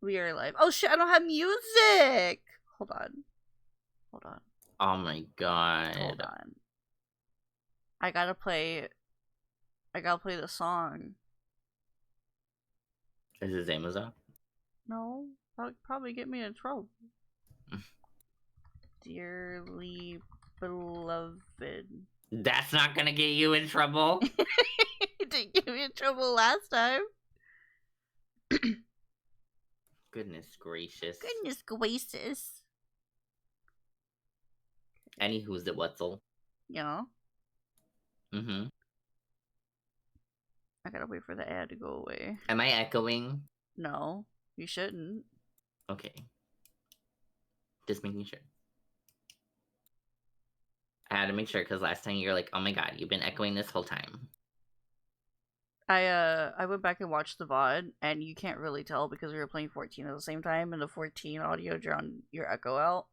We are live. Oh shit, I don't have music! Hold on. Oh my god. Hold on. I gotta play the song. Is his Amazon? No, that'll probably get me in trouble. Dearly beloved. That's not gonna get you in trouble. It didn't get me in trouble last time. Goodness gracious. Goodness gracious. Anywho's the Wetzel. Yeah. Mm-hmm. I gotta wait for the ad to go away. Am I echoing? No, you shouldn't. Okay. Just making sure. I had to make sure because last time you were like, oh my god, you've been echoing this whole time. I went back and watched the VOD, and you can't really tell because we were playing 14 at the same time, and the 14 audio drowned your echo out.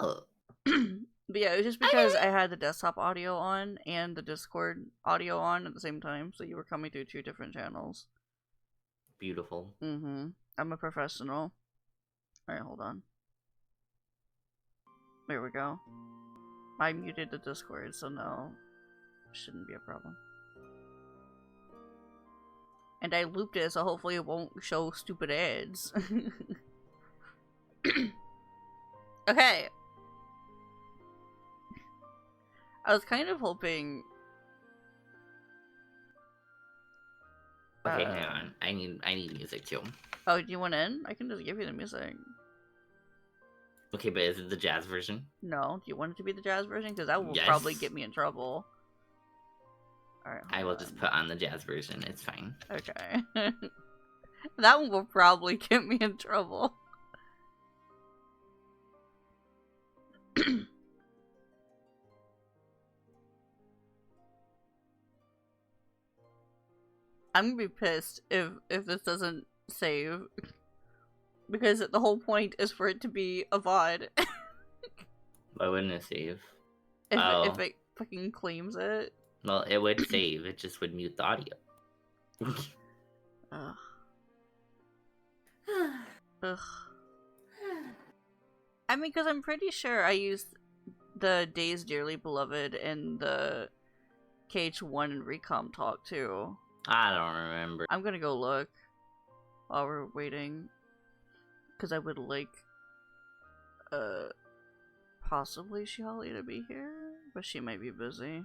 Oh. But yeah, it was just because I had the desktop audio on and the Discord audio on at the same time, so you were coming through two different channels. Beautiful. Mm-hmm. I'm a professional. Alright, hold on. There we go. I muted the Discord, so no, shouldn't be a problem. And I looped it, so hopefully it won't show stupid ads. Okay. I was kind of hoping... Okay, hang on. I need music too. Oh, do you want in? I can just give you the music. Okay, but is it the jazz version? No, do you want it to be the jazz version? Because that will Yes. probably get me in trouble. Alright, I will just put on the jazz version. It's fine. Okay. That one will probably get me in trouble. I'm gonna be pissed if this doesn't save. Because the whole point is for it to be a VOD. Why wouldn't it save? If it fucking claims it. Well, it would save. It just would mute the audio. Ugh. Ugh. I mean, because I'm pretty sure I used the Days Dearly Beloved in the KH1 and Recom talk too. I don't remember. I'm gonna go look while we're waiting. Because I would like, possibly Shihali to be here, but she might be busy.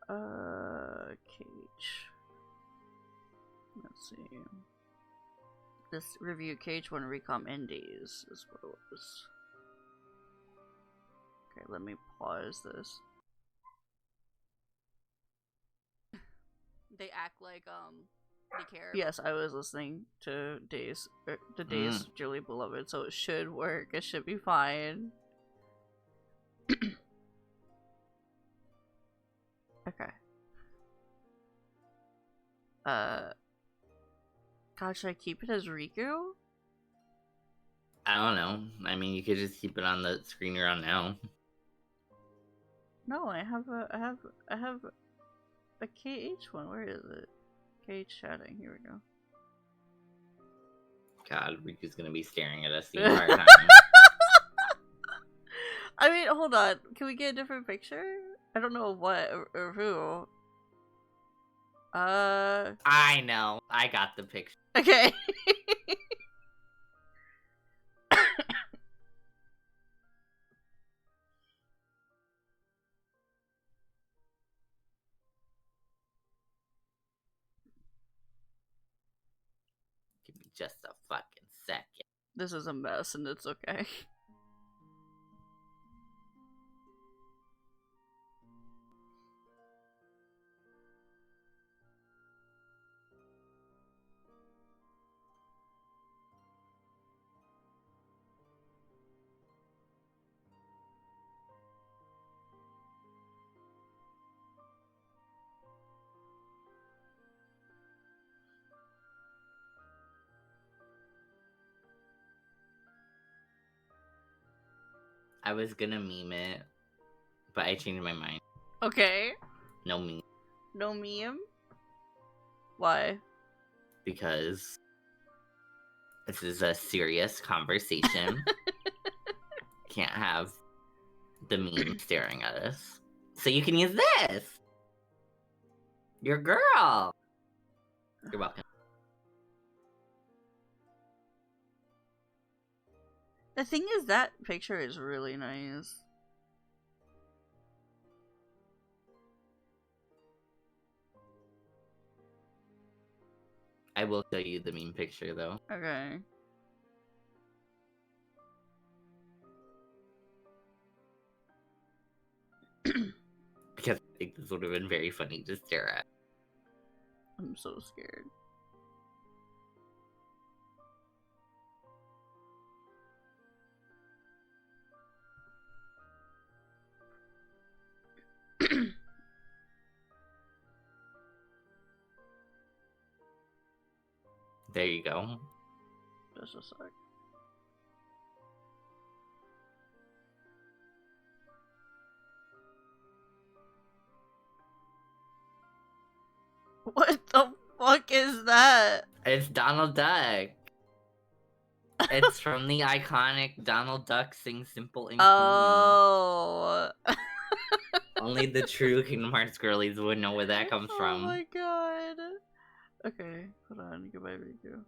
KH. Let's see. This review KH1 Recom Indies is what it was. Okay, let me pause this. They act like, they care. Yes, I was listening to Days, Dearly Beloved, so it should work. It should be fine. Okay. God, should I keep it as Riku? I don't know. I mean, you could just keep it on the screen you're on now. No, I have a KH one. Where is it? KH chatting. Here we go. God, Riku's gonna be staring at us the entire time. I mean, hold on. Can we get a different picture? I don't know what or who. I know. I got the picture. Okay. Give me just a fucking second. This is a mess, and it's okay. I was gonna meme it, but I changed my mind. Okay. No meme. No meme? Why? Because This is a serious conversation. Can't have the meme staring at us. So you can use this. Your girl. You're welcome. The thing is, that picture is really nice. I will show you the meme picture, though. Okay. Because I think this would have been very funny to stare at. I'm so scared. There you go. Just a sec. What the fuck is that? It's Donald Duck. It's from the iconic Donald Duck Sing Simple and Clean. Oh. Only the true Kingdom Hearts girlies would know where that comes from. Oh my god. Okay, hold on. Goodbye, Riku.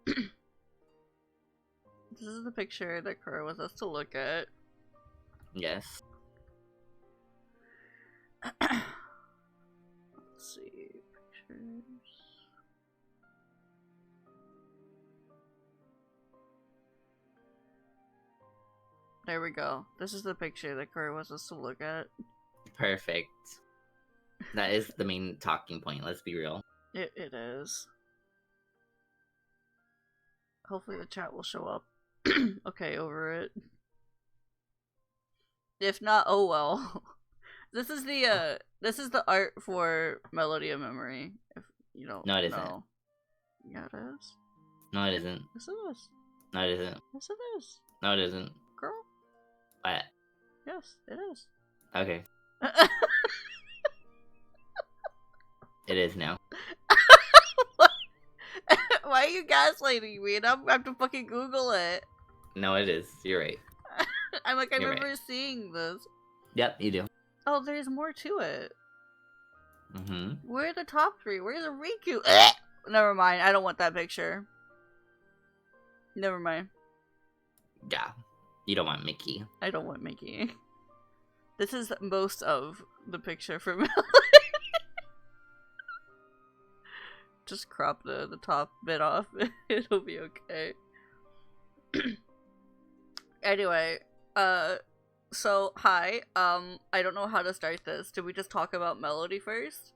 This is the picture that Cora wants us to look at. Yes. Let's see. Pictures. There we go. This is the picture that Cora wants us to look at. Perfect. That is the main talking point, let's be real. It is. Hopefully the chat will show up. Okay, over it. If not, oh well. This is the art for Melody of Memory. If you don't No, it isn't. know. Yeah, it is. No, it isn't. Yes, it is. No, it isn't. Yes, it is. No, it isn't. Girl. What? Yes, it is. Okay. It is now. Why are you gaslighting me? And I'm gonna have to fucking Google it. No, it is. You're right. I'm like, I You're remember right. seeing this. Yep, you do. Oh, there's more to it. Mm-hmm. Where are the top three? Where's a Riku? Never mind. I don't want that picture. Never mind. Yeah. You don't want Mickey. I don't want Mickey. This is most of the picture for Melody. Just crop the top bit off. It'll be okay. Anyway, so hi. I don't know how to start this. Did we just talk about Melody first?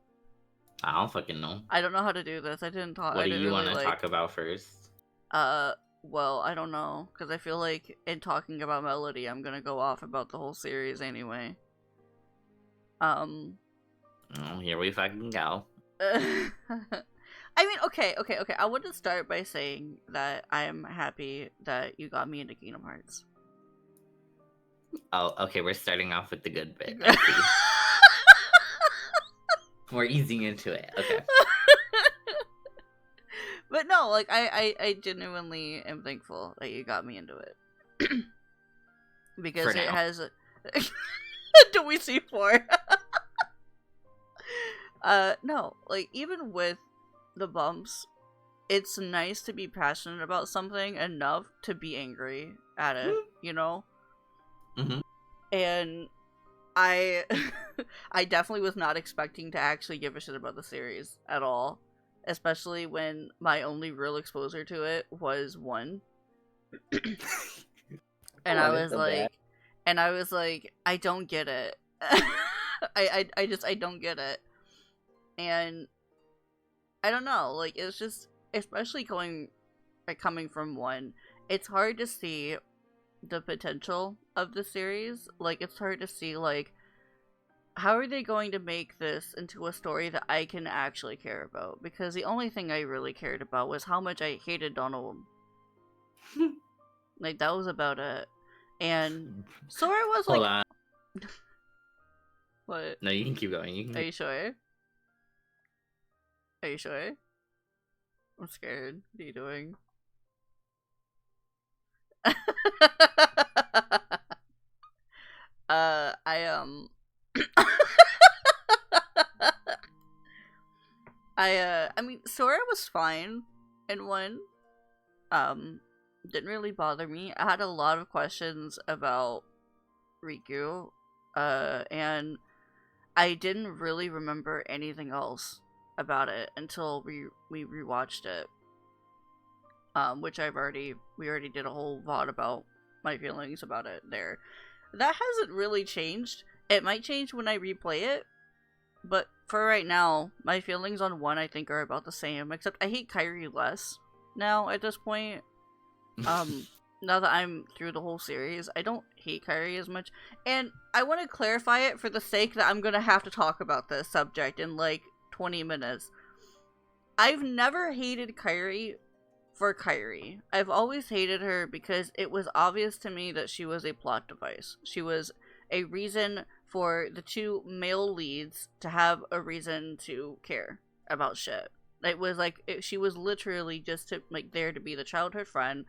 I don't fucking know. I don't know how to do this. I didn't talk. What do you want to talk about first? Well, I don't know, because I feel like in talking about Melody, I'm gonna go off about the whole series anyway. Oh, here we fucking go. I mean, okay. I want to start by saying that I'm happy that you got me into Kingdom Hearts. Oh, okay, we're starting off with the good bit. I see. We're easing into it. Okay. But no, like, I genuinely am thankful that you got me into it. Because it has... Do we see 4? No, like, even with the bumps, it's nice to be passionate about something enough to be angry at it, you know? Mm-hmm. And I definitely was not expecting to actually give a shit about the series at all. Especially when my only real exposure to it was 1. And I was like, I don't get it. I don't get it. And I don't know, like, it's just, especially coming from 1, it's hard to see the potential of the series. Like, it's hard to see, like, how are they going to make this into a story that I can actually care about? Because the only thing I really cared about was how much I hated Donald. Like, that was about it. And Sora was like... Hold on. What? No, you can keep going. Are you sure? Are you sure? I'm scared. What are you doing? I I mean, Sora was fine in one. Didn't really bother me. I had a lot of questions about Riku, and I didn't really remember anything else about it until we rewatched it. Which we already did a whole VOD about my feelings about it there. That hasn't really changed. It might change when I replay it, but for right now, my feelings on one I think are about the same, except I hate Kairi less now at this point. Now that I'm through the whole series, I don't hate Kairi as much. And I want to clarify it for the sake that I'm gonna have to talk about this subject in like 20 minutes. I've never hated Kairi for Kairi. I've always hated her because it was obvious to me that she was a plot device. She was a reason for the two male leads to have a reason to care about shit. It was like she was literally just there to be the childhood friend,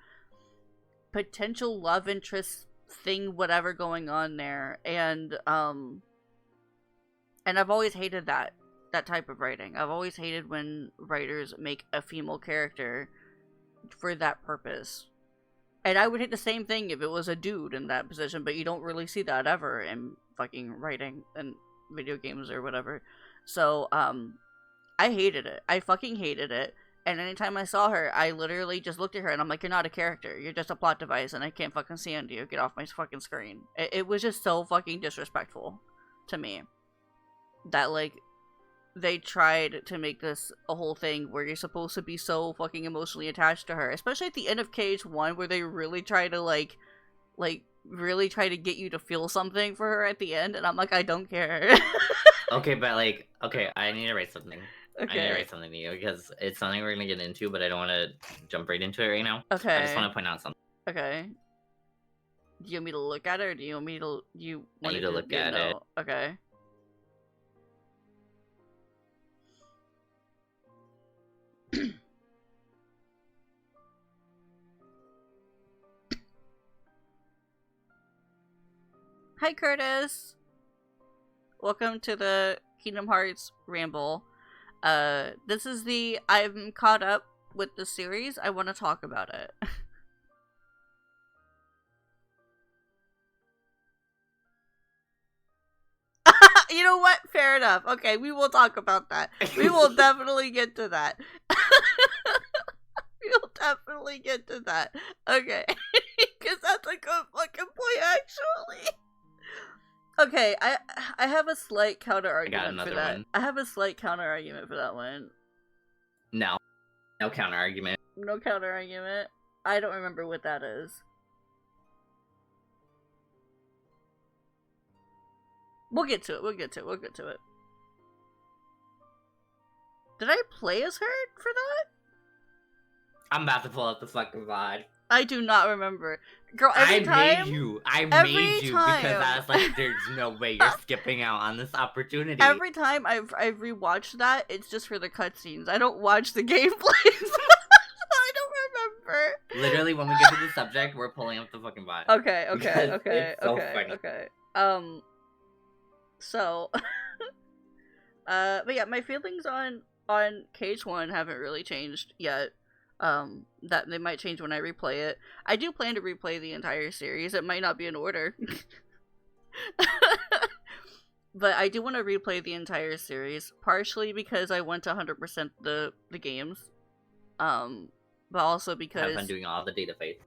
potential love interest thing, whatever going on there, and I've always hated that type of writing. I've always hated when writers make a female character for that purpose. And I would hate the same thing if it was a dude in that position, but you don't really see that ever in fucking writing and video games or whatever. So, I hated it. I fucking hated it. And anytime I saw her, I literally just looked at her and I'm like, you're not a character. You're just a plot device and I can't fucking stand you. Get off my fucking screen. It was just so fucking disrespectful to me. That, like, they tried to make this a whole thing where you're supposed to be so fucking emotionally attached to her. Especially at the end of KH1 where they really try to, like, really try to get you to feel something for her at the end. And I'm like, I don't care. Okay, but, like, okay, I need to write something. Okay. I need to write something to you because it's something we're gonna get into, but I don't want to jump right into it right now. Okay. I just want to point out something. Okay. Do you want me to look at it, or do you want me to? I need to look at it. Okay. Hi, Curtis. Welcome to the Kingdom Hearts ramble. This is I'm caught up with the series. I want to talk about it. You know what? Fair enough. Okay, we will talk about that. We will definitely get to that. We'll definitely get to that. Okay. Because that's a good fucking point, actually. Okay, I have a slight counter argument for that. One. I have a slight counter argument for that one. No counter argument. No counter argument. I don't remember what that is. We'll get to it. Did I play as her for that? I'm about to pull up the fucking VOD. I do not remember. Girl, I made you because I was like, there's no way you're skipping out on this opportunity. Every time I've rewatched that, it's just for the cutscenes. I don't watch the gameplays. I don't remember. Literally, when we get to the subject, we're pulling up the fucking VOD. Okay. It's so funny. Okay. So, but yeah, my feelings on KH1 haven't really changed yet. That they might change when I replay it. I do plan to replay the entire series. It might not be in order. But I do want to replay the entire series, partially because I want to 100% the games. But also because Have fun doing all the data fights.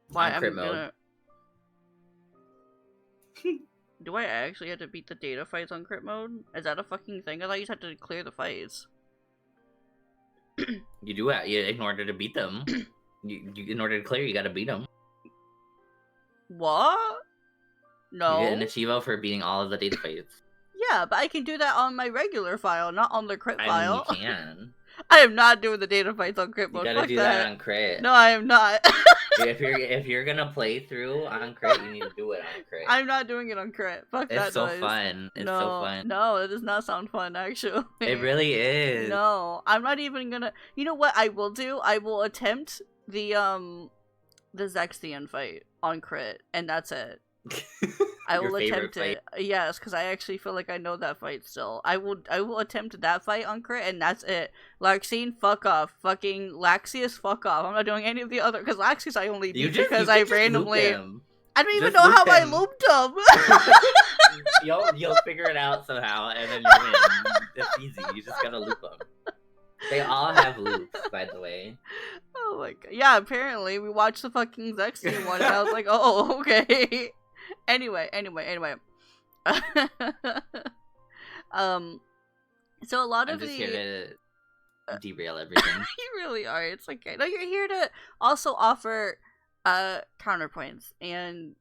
Why on crit mode. Do I actually have to beat the data fights on crit mode? Is that a fucking thing? I thought you just had to clear the fights. You do it in order to beat them. In order to clear, you gotta beat them. What? No. You get an achievo for beating all of the data fights. Yeah, but I can do that on my regular file, not on the crit file. I mean, you can. I am not doing the data fights on crit mode. You gotta Fuck do that on crit. No, I am not. if you're gonna play through on crit, you need to do it on crit. I'm not doing it on crit. Fuck that It's so noise. fun. It's so fun. No, it does not sound fun, actually. It really is. No, I'm not even gonna... You know what I will do? I will attempt the the Zexion fight on crit, and that's it. I Your will favorite attempt it. Yes, because I actually feel like I know that fight still. I will attempt that fight on crit, and that's it. Larxene, fuck off. Fucking Laxius, fuck off. I'm not doing any of the other, because Laxius I only beat because I randomly. I don't even know how I looped him. You'll figure it out somehow, and then you win. It's easy. You just gotta loop them. They all have loops, by the way. Oh my god. Yeah, apparently we watched the fucking Zexion one, and I was like, oh, okay. Anyway. So a lot I'm of just the here to derail everything. you really are. It's okay. No, you're here to also offer counterpoints and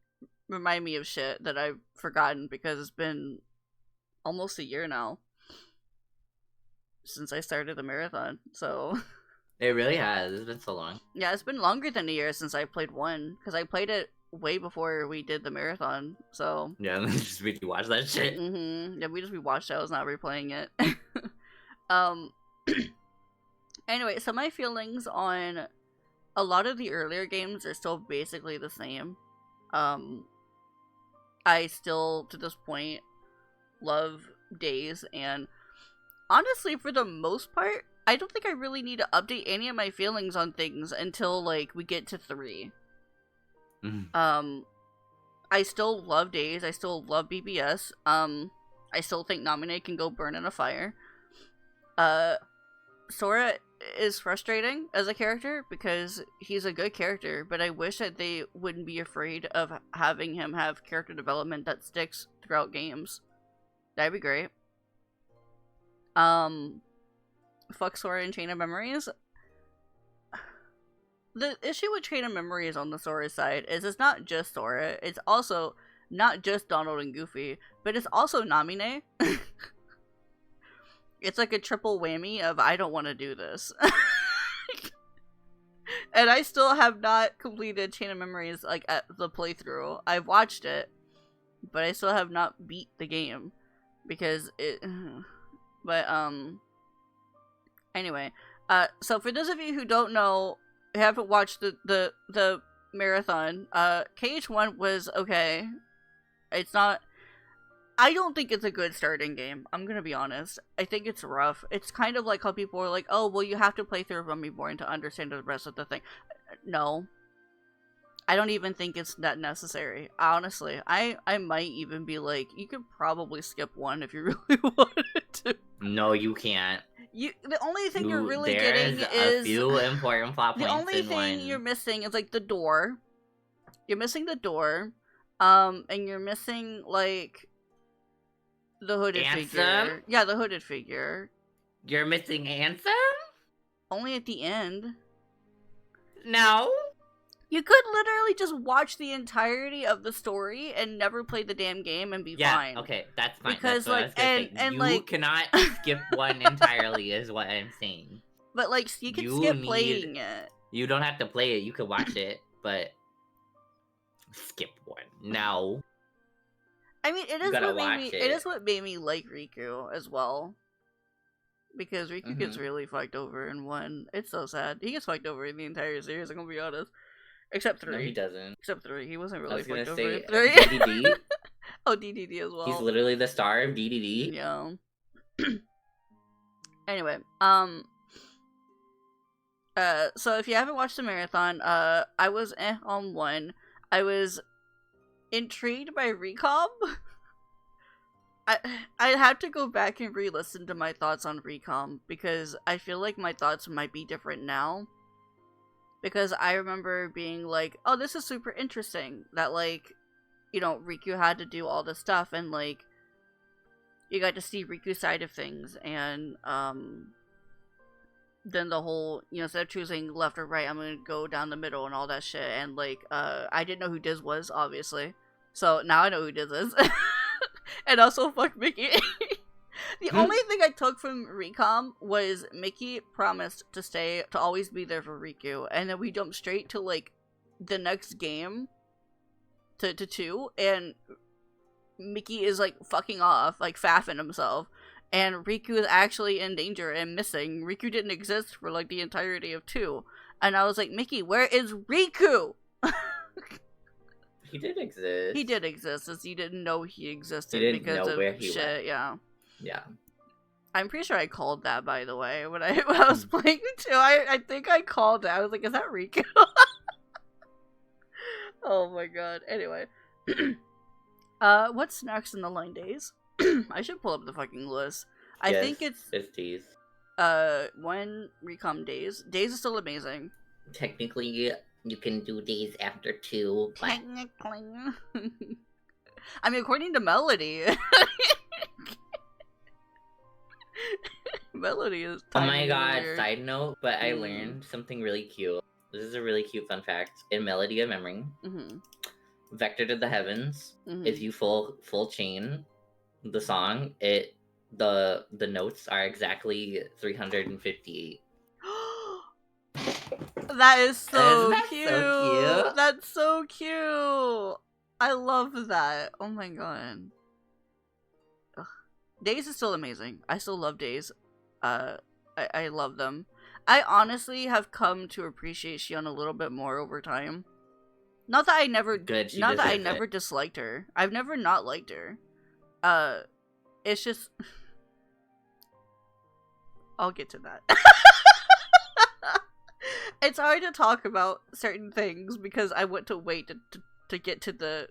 remind me of shit that I've forgotten because it's been almost a year now since I started the marathon. So It really has. It's been so long. yeah, it's been longer than a year since I played one because I played it way before we did the marathon. So Yeah, just really watch that shit. yeah, we just rewatched it. I was not replaying it. Anyway, so my feelings on a lot of the earlier games are still basically the same. I still, to this point, love Days, and honestly, for the most part, I don't think I really need to update any of my feelings on things until, like, we get to 3. Mhm. I still love Days, I still love BBS, I still think Naminé can go burn in a fire. Sora is frustrating as a character because he's a good character, but I wish that they wouldn't be afraid of having him have character development that sticks throughout games. That'd be great. Fuck Sora and Chain of Memories. The issue with Chain of Memories on the Sora side is it's not just Sora, it's also not just Donald and Goofy, but it's also Naminé. It's like a triple whammy of I don't want to do this. And I still have not completed Chain of Memories like at the playthrough. I've watched it, but I still have not beat the game because it but anyway, so for those of you who don't know, who haven't watched the marathon, KH1 was okay. It's not, I don't think it's a good starting game. I'm gonna be honest. I think it's rough. It's kind of like how people are like, oh, well, you have to play through Rummy to understand the rest of the thing. No. I don't even think it's that necessary. Honestly, I might even be like, you could probably skip one if you really wanted to. No, you can't. The only thing you're really getting There's is a few important plot points. the only thing one. you're missing is like the door. You're missing the door, and you're missing like the hooded figure. Yeah, the hooded figure. You're missing Ansem? Only at the end. No. You could literally just watch the entirety of the story and never play the damn game and be fine. Yeah, okay, that's fine. Because that's like, and you like, cannot skip one entirely, is what I'm saying. But like, you can skip playing it. You don't have to play it. You can watch it, but skip one. No. I mean, it is what made me like Riku as well. Because Riku gets really fucked over in 1. It's so sad. He gets fucked over in the entire series, I'm gonna be honest. Except 3. No, he doesn't. Except 3. He wasn't really fucked over say, in 3. DDD? Oh, DDD as well. He's literally the star of DDD. Yeah. Anyway, so if you haven't watched the marathon, I was on 1. I was intrigued by Recom. I had to go back and re-listen to my thoughts on Recom because I feel like my thoughts might be different now. Because I remember being like, oh, this is super interesting that, like, you know, Riku had to do all this stuff and, like, you got to see Riku's side of things and, then the whole, you know, instead of choosing left or right, I'm gonna go down the middle and all that shit. And, like, I didn't know who Diz was, obviously. So now I know who Diz is. And also, fuck Mickey. The only thing I took from Recom was Mickey promised to always be there for Riku. And then we jump straight to, like, the next game. To 2. And Mickey is, like, fucking off, like, faffing himself. And Riku is actually in danger and missing. Riku didn't exist for, like, the entirety of 2. And I was like, Mickey, where is Riku? He did exist. He did exist, as you didn't know he existed didn't because know of where he shit, went. yeah. Yeah. I'm pretty sure I called that, by the way, when I was playing too. I think I called it. I was like, is that Riku? Oh my god. Anyway. What's next in the line days? I should pull up the fucking list. I think it's Days. when Recom Days. Days is still amazing. Technically, you can do days after 2, but... Technically. I mean, according to Melody. Melody is Oh my god, weird. side note, but I learned something really cute. This is a really cute fun fact. In Melody of Memory, Vector to the Heavens, if you full chain the song, the notes are exactly 358. That is so Isn't that cute. so cute? That's so cute. I love that. Oh my god. Ugh. Days is still amazing. I still love Days. I love them. I honestly have come to appreciate Shion a little bit more over time. Not that I never disliked her. I've never not liked her. It's just I'll get to that. It's hard to talk about certain things because I want to wait to get to the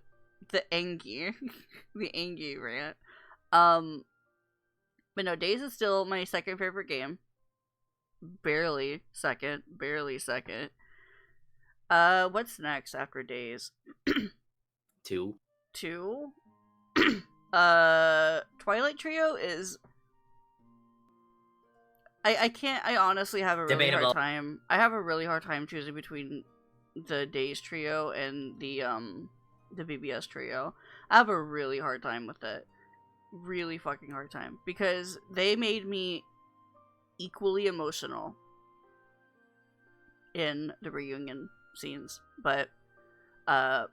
Angie the Angie rant. But no, Days is still my second favorite game. Barely second. What's next after Days? 2. Twilight Trio is... I honestly have a really hard time. I have a really hard time choosing between the Days Trio and the BBS Trio. I have a really hard time with it. Really fucking hard time. Because they made me equally emotional in the reunion scenes. But, yeah.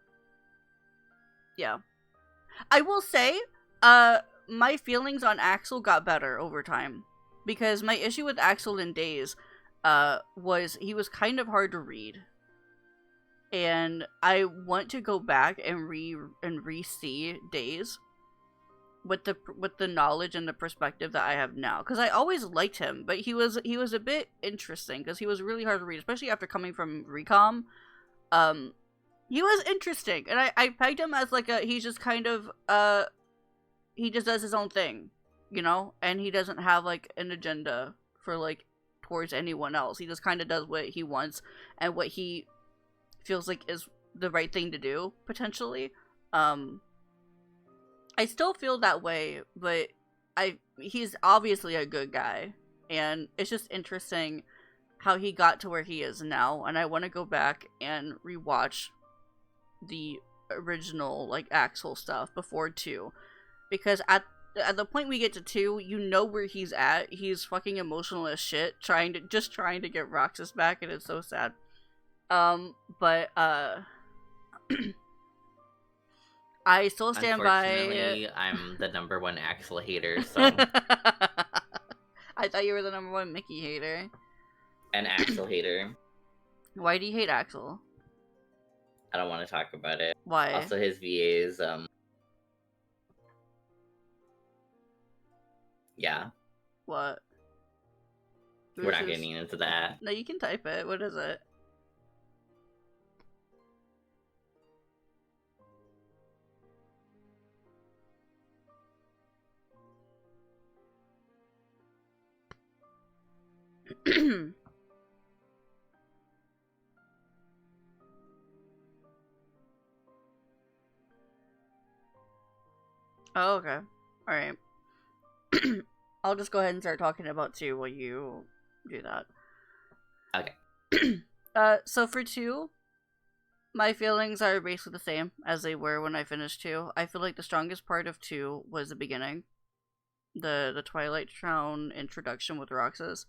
I will say, my feelings on Axel got better over time. Because my issue with Axel in Days, was he was kind of hard to read. And I want to go back and re-see Days with the knowledge and the perspective that I have now. Because I always liked him, but he was a bit interesting because he was really hard to read, especially after coming from Recom. He was interesting, and I pegged him as like he's just kind of he just does his own thing, you know, and he doesn't have like an agenda for like towards anyone else. He just kind of does what he wants and what he feels like is the right thing to do, potentially. I still feel that way, but he's obviously a good guy, and it's just interesting how he got to where he is now, and I want to go back and rewatch the original like Axel stuff before 2, because at the point we get to 2, you know where he's at. He's fucking emotional as shit, trying to get Roxas back, and it's so sad. But I still stand by. Unfortunately, I'm the number 1 Axel hater, so. I thought you were the number 1 Mickey hater. An Axel hater. Why do you hate Axel? I don't want to talk about it. Why? Also, his VAs, yeah. What? We're not getting into that. No, you can type it. What is it? Oh, okay. Alright. I'll just go ahead and start talking about 2 while you do that. Okay. So for 2, my feelings are basically the same as they were when I finished 2. I feel like the strongest part of 2 was the beginning. The Twilight Town introduction with Roxas.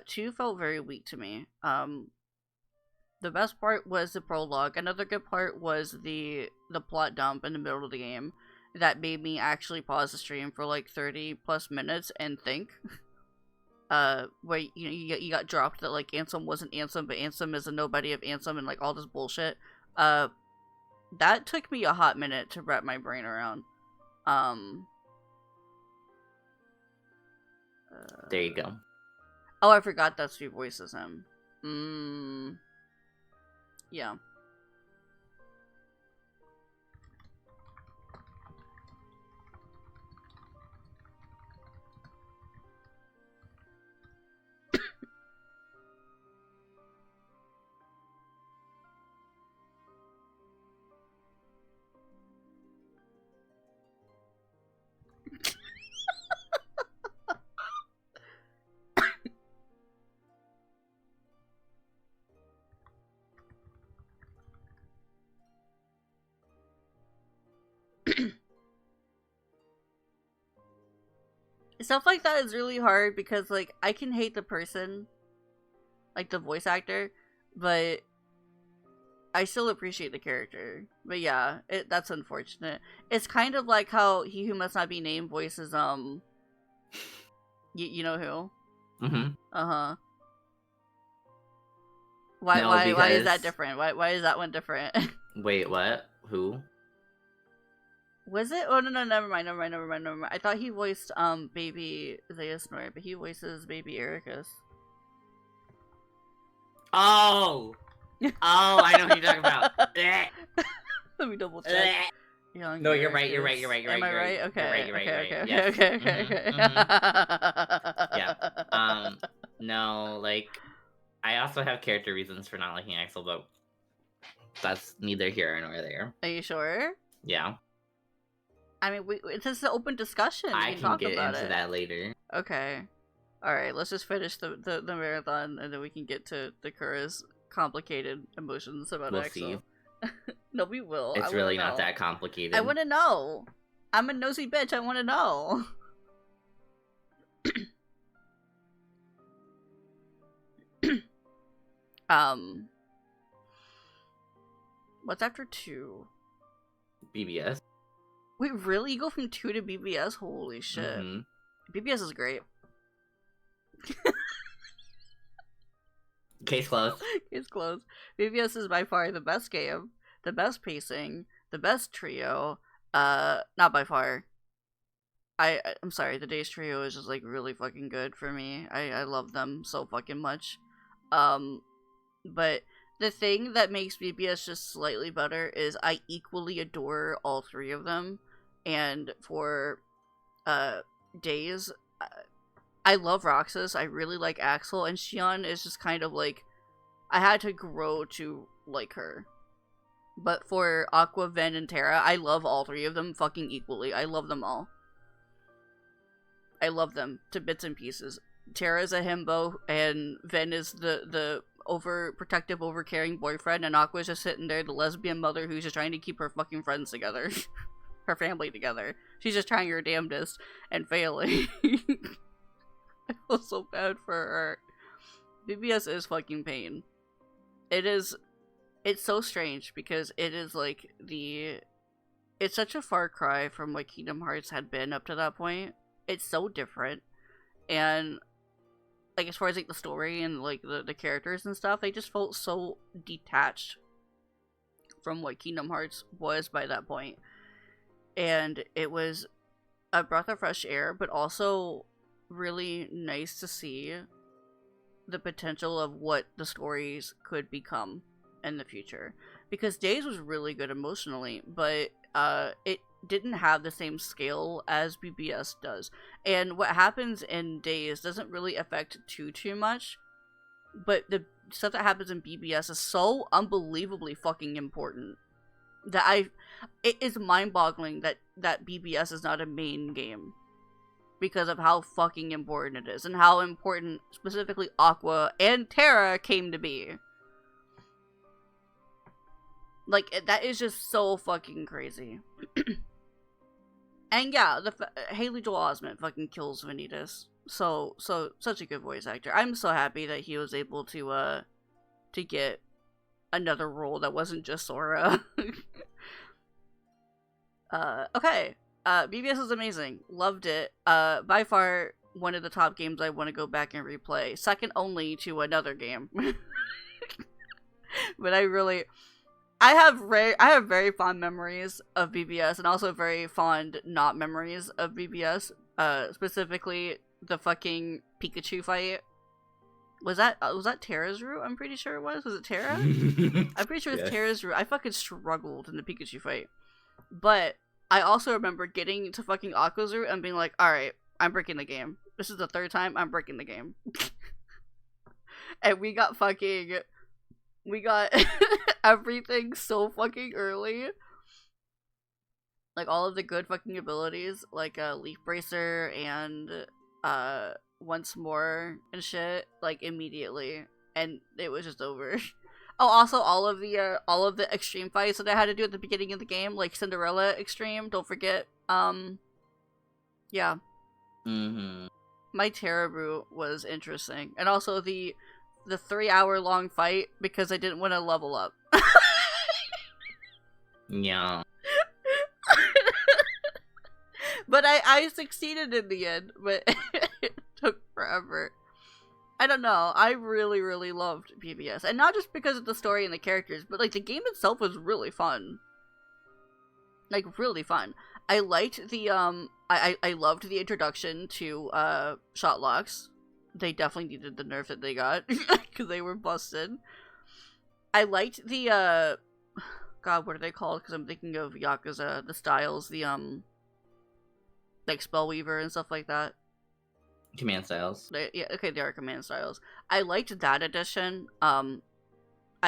2 felt very weak to me. The best part was the prologue. Another good part was the plot dump in the middle of the game that made me actually pause the stream for like 30 plus minutes and think. Where you got dropped that like Ansem wasn't Ansem, but Ansem is a nobody of Ansem and like all this bullshit. That took me a hot minute to wrap my brain around. There you go. Oh, I forgot that's who voices him. Yeah. Stuff like that is really hard because, like, I can hate the person, like the voice actor, but I still appreciate the character. But yeah, that's unfortunate. It's kind of like how He Who Must Not Be Named voices, you know who? Mm-hmm. Uh-huh. No, Why is because- that different? Why is that one different? Wait, what? Who? Was it? Oh, no, never mind. I thought he voiced, baby Zeusnor, but he voices baby Ericus. Oh! Oh, I know who you're talking about. Let me double check. Young No, you're right, Ericus. you're right, you're right, you're Am right. I right? Okay. You're right, Okay. yes. Okay. Yeah. No, like, I also have character reasons for not liking Axel, but that's neither here nor there. Are you sure? Yeah. I mean, it's just an open discussion. We I can can talk get about into it. that later. Okay. Alright, let's just finish the marathon and then we can get to Kura's complicated emotions about We'll Axel. No, we will. It's I really wanna not know. that complicated. I want to know. I'm a nosy bitch. I want to know. What's after 2? BBS. Wait, really? You go from 2 to BBS? Holy shit. Mhm. BBS is great. Case closed. It's close. BBS is by far the best game, the best pacing, the best trio. Not by far. I'm sorry, the Days trio is just like really fucking good for me. I love them so fucking much. But the thing that makes BBS just slightly better is I equally adore all 3 of them. And for Days, I love Roxas. I really like Axel, and Xion is just kind of like, I had to grow to like her. But for Aqua, Ven, and Terra, I love all 3 of them fucking equally. I love them all. I love them to bits and pieces. Terra's a himbo, and Ven is the overprotective, overcaring boyfriend, and Aqua's just sitting there, the lesbian mother who's just trying to keep her fucking friends together. Her family together. She's just trying her damnedest and failing. I feel so bad for her. BBS is fucking pain. It's so strange because it is like it's such a far cry from what Kingdom Hearts had been up to that point. It's so different. And like as far as like the story and like the characters and stuff, they just felt so detached from what Kingdom Hearts was by that point. And it was a breath of fresh air, but also really nice to see the potential of what the stories could become in the future. Because Days was really good emotionally, but it didn't have the same scale as BBS does. And what happens in Days doesn't really affect too much, but the stuff that happens in BBS is so unbelievably fucking important that it is mind-boggling that BBS is not a main game because of how fucking important it is and how important specifically Aqua and Terra came to be. Like, that is just so fucking crazy. And yeah, Haley Joel Osment fucking kills Vanitas. So such a good voice actor. I'm so happy that he was able to get another role that wasn't just Sora. Okay. BBS is amazing. Loved it. By far one of the top games I want to go back and replay. Second only to another game. But I have very fond memories of BBS and also very fond not memories of BBS. Specifically the fucking Pikachu fight. Was that Terra's route? I'm pretty sure it was. Was it Terra? I'm pretty sure it's Yes. Terra's route. I fucking struggled in the Pikachu fight. But I also remember getting to fucking Aqua's route and being like, alright, I'm breaking the game. This is the third time I'm breaking the game. And we got everything so fucking early. Like all of the good fucking abilities, like Leaf Bracer and Once More and shit, like immediately, and it was just over. Oh, also all of the extreme fights that I had to do at the beginning of the game, like Cinderella Extreme. Don't forget. Yeah. Mm-hmm. My Terra route was interesting, and also the 3-hour-long fight because I didn't want to level up. Yeah. But I succeeded in the end, but it took forever. I don't know. I really, really loved PBS. And not just because of the story and the characters, but like the game itself was really fun. Like really fun. I liked the I loved the introduction to shot locks. They definitely needed the nerf that they got because they were busted. I liked the God, what are they called? Because I'm thinking of Yakuza, the styles, the like Spellweaver and stuff like that. Command styles. Yeah, okay, they are command styles. I liked that edition. I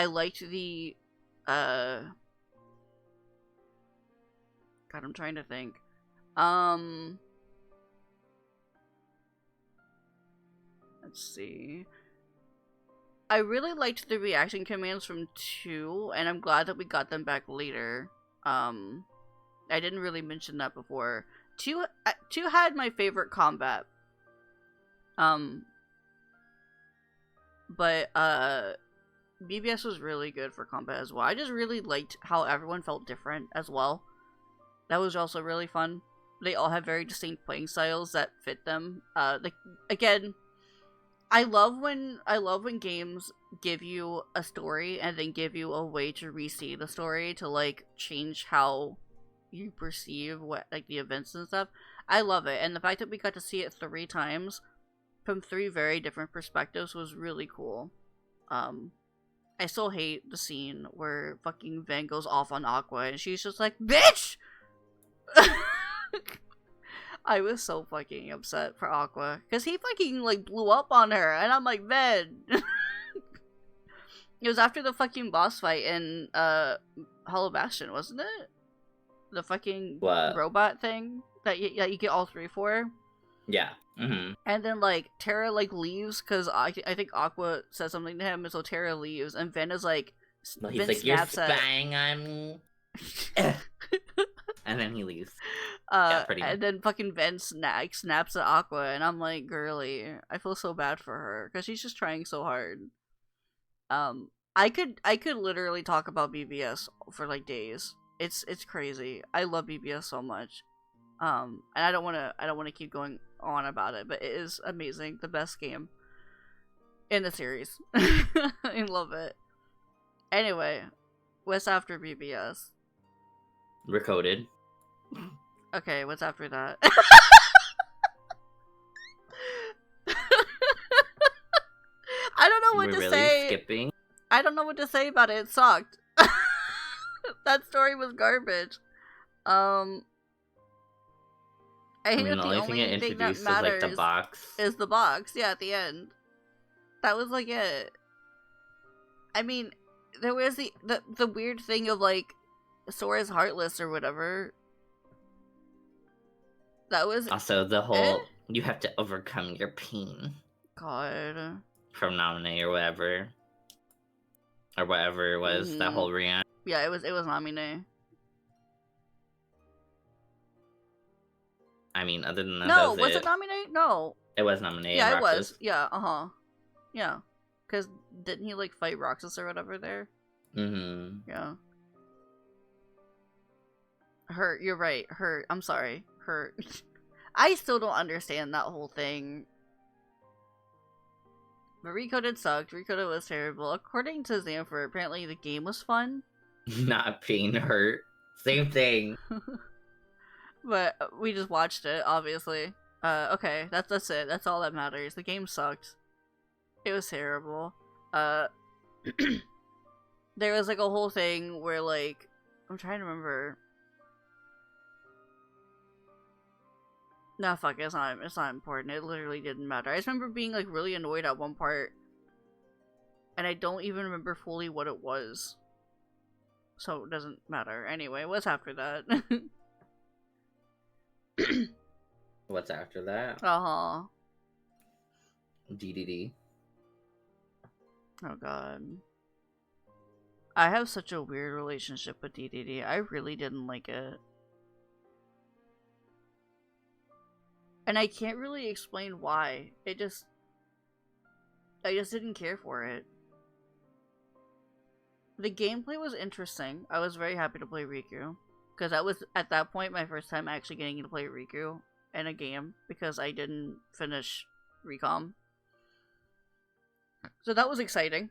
liked the God, I'm trying to think. Let's see. I really liked the reaction commands from 2, and I'm glad that we got them back later. I didn't really mention that before. 2 had my favorite combat. But BBS was really good for combat as well. I just really liked how everyone felt different as well. That was also really fun. They all have very distinct playing styles that fit them. Like again, I love when games give you a story and then give you a way to re-see the story to like change how you perceive what like the events and stuff. I love it, and the fact that we got to see it 3 times from 3 very different perspectives was really cool. I still hate the scene where fucking Van goes off on Aqua and she's just like, bitch! I was so fucking upset for Aqua because he fucking like blew up on her, and I'm like, Van. It was after the fucking boss fight in Hollow Bastion, wasn't it? The fucking robot thing that you get all 3 for. Yeah. Mm-hmm. And then like Terra like leaves because I think Aqua says something to him, and so Terra leaves, and Ven is like, Well, he's like, you're spying on me. And then he leaves. Yeah, pretty much. And then fucking Ven snaps at Aqua, and I'm like, girly, I feel so bad for her because she's just trying so hard. I could literally talk about BBS for like days. It's crazy. I love BBS so much. And I don't want to keep going on about it, but it is amazing. The best game in the series. I love it. Anyway, what's after BBS? Recoded. Okay, what's after that? I don't know what to say. Skipping? I don't know what to say about it. It sucked. That story was garbage. I hate that the only thing that matters is, like, is the box. Yeah, at the end. That was like it. I mean, there was the weird thing of like Sora's heartless or whatever. That was also the whole you have to overcome your pain. God. From Naminé or whatever. Or whatever it was, that whole Rihanna. Yeah, it was Naminé. I mean, other than that, no, was it Naminé? No. It was Naminé. Yeah, it was. Yeah, yeah. Because didn't he like fight Roxas or whatever there? Mm-hmm. Yeah. Her, you're right. Her, I'm sorry. Her. I still don't understand that whole thing. But Recoded sucked. Recoded was terrible. According to Xanfer, apparently the game was fun. Not pain, hurt. Same thing. But we just watched it, obviously. Okay, that's it. That's all that matters. The game sucked. It was terrible. There was like a whole thing where like I'm trying to remember. No, fuck, it's not important. It literally didn't matter. I just remember being like really annoyed at one part. And I don't even remember fully what it was. So it doesn't matter. Anyway, what's after that? What's after that? Uh-huh. DDD. Oh god. I have such a weird relationship with DDD. I really didn't like it. And I can't really explain why. I just didn't care for it. The gameplay was interesting. I was very happy to play Riku. Because that was, at that point, my first time actually getting to play Riku in a game. Because I didn't finish Recom. So that was exciting.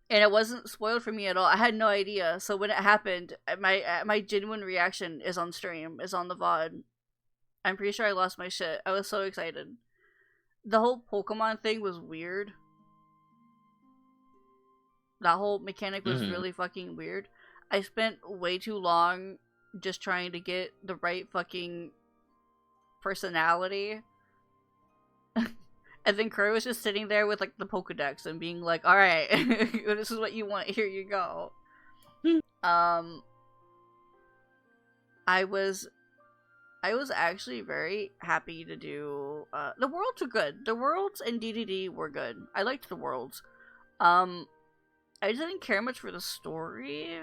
And it wasn't spoiled for me at all. I had no idea. So when it happened, my genuine reaction is on stream. Is on the VOD. I'm pretty sure I lost my shit. I was so excited. The whole Pokemon thing was weird. That whole mechanic was really fucking weird. I spent way too long just trying to get the right fucking personality. And then Curry was just sitting there with like the Pokedex and being like, alright, this is what you want, here you go. I was actually very happy to do the worlds were good. The worlds in DDD were good. I liked the worlds. I didn't care much for the story.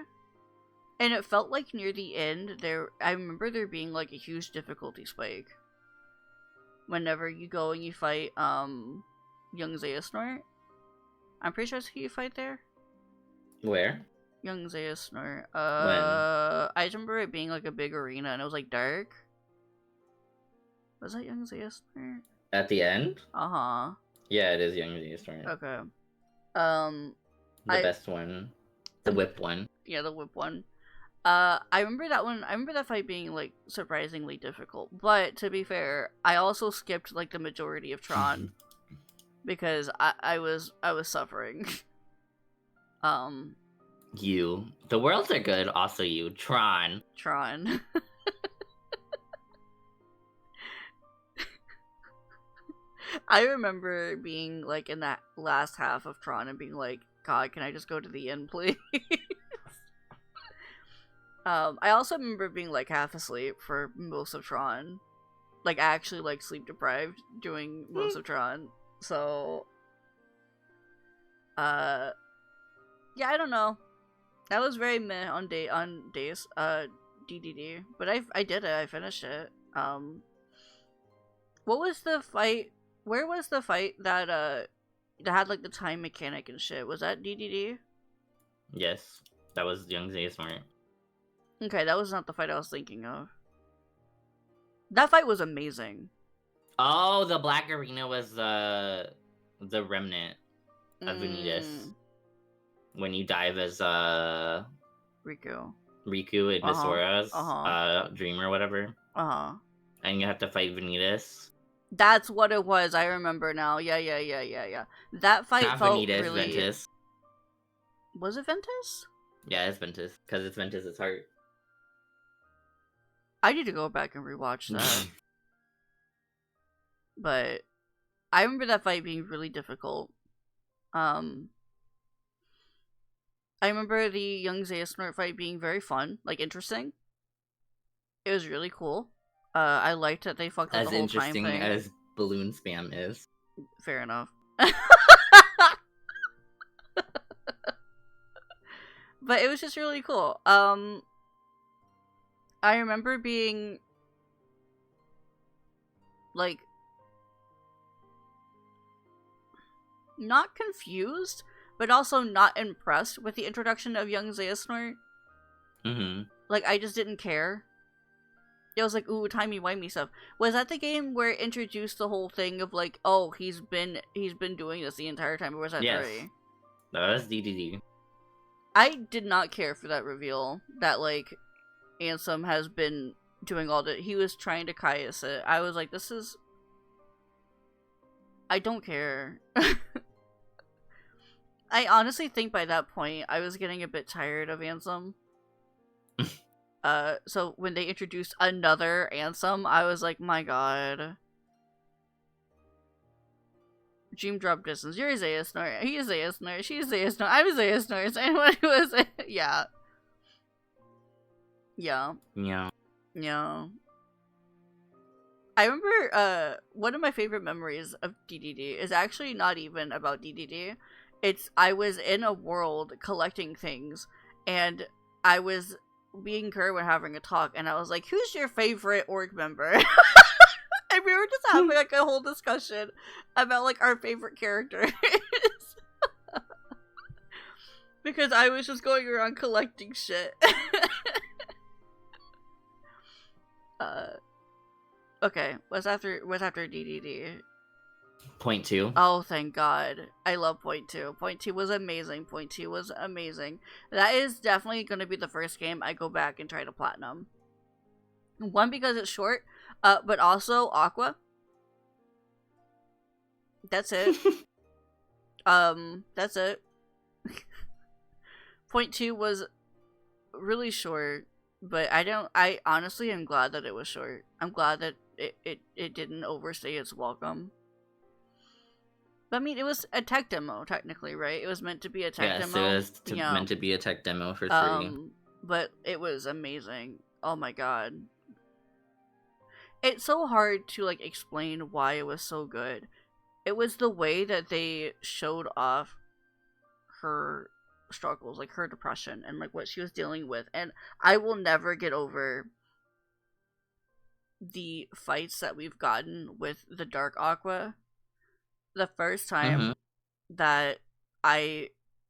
And it felt like near the end I remember there being like a huge difficulty spike. Whenever you go and you fight young Zeusnort. I'm pretty sure that's who you fight there. Where? Young Zeusnort. When? I remember it being like a big arena and it was like dark. Was that young Zeusnort? At the end? Uh-huh. Yeah, it is young Zeusnort. Okay. The best one. The whip one. Yeah, the whip one. I remember that one. I remember that fight being like surprisingly difficult. But to be fair, I also skipped like the majority of Tron because I was suffering. You. The worlds are good. Also, you. Tron. I remember being like in that last half of Tron and being like, God, can I just go to the end, please? I also remember being like half asleep for most of Tron. Like actually like sleep deprived doing most of Tron. So yeah, I don't know. That was very meh on days DDD. But I did it, I finished it. What was the fight? Where was the fight that had like the time mechanic and shit? Was that DDD? Yes. That was young Zeusnort. Okay, that was not the fight I was thinking of. That fight was amazing. Oh, the Black Arena was the remnant of Vanitas. When you dive as Riku in Visora's dream or whatever. And you have to fight Vanitas. That's what it was. I remember now. Yeah. That fight Not felt Vanitas, really... Ventus. Was it Ventus? Yeah, it's Ventus. Because it's Ventus' heart. I need to go back and rewatch that. But I remember that fight being really difficult. I remember the young Zeusnort fight being very fun, like interesting. It was really cool. I liked that they fucked up the whole time thing. As interesting as balloon spam is. Fair enough. But it was just really cool. I remember being like not confused, but also not impressed with the introduction of young Zeusnort. Like I just didn't care. It was like, ooh, timey-wimey stuff. Was that the game where it introduced the whole thing of like, oh, he's been doing this the entire time, or was that 3? That was DDD. I did not care for that reveal that like Ansem has been doing all the. He was trying to Caius it. I was like, this is. I don't care. I honestly think by that point I was getting a bit tired of Ansem. So when they introduced another Ansem, I was like, my god. Dream drop distance. You're Isaiah Snort. He is Isaiah Snort. She's Isaiah Snort. I'm Isaiah Snort. Anyone who was yeah. Yeah. Yeah. Yeah. I remember one of my favorite memories of DDD is actually not even about DDD. It's I was in a world collecting things and I was being Kerwin having a talk and I was like, who's your favorite org member? And we were just having like a whole discussion about like our favorite characters. Because I was just going around collecting shit. Okay, what's after DDD? Point 2. Oh, thank God. I love Point 2. Point 2 was amazing. Point 2 was amazing. That is definitely going to be the first game I go back and try to platinum. One, because it's short, but also Aqua. That's it. That's it. Point 2 was really short, but I honestly am glad that it was short. I'm glad that it didn't overstay its welcome. But I mean, it was a tech demo, technically, right? It was meant to be a tech demo. Yes, it was meant to be a tech demo for 3. But it was amazing. Oh my god. It's so hard to, like, explain why it was so good. It was the way that they showed off her struggles, like, her depression, and, like, what she was dealing with. And I will never get over the fights that we've gotten with the Dark Aqua. The first time that I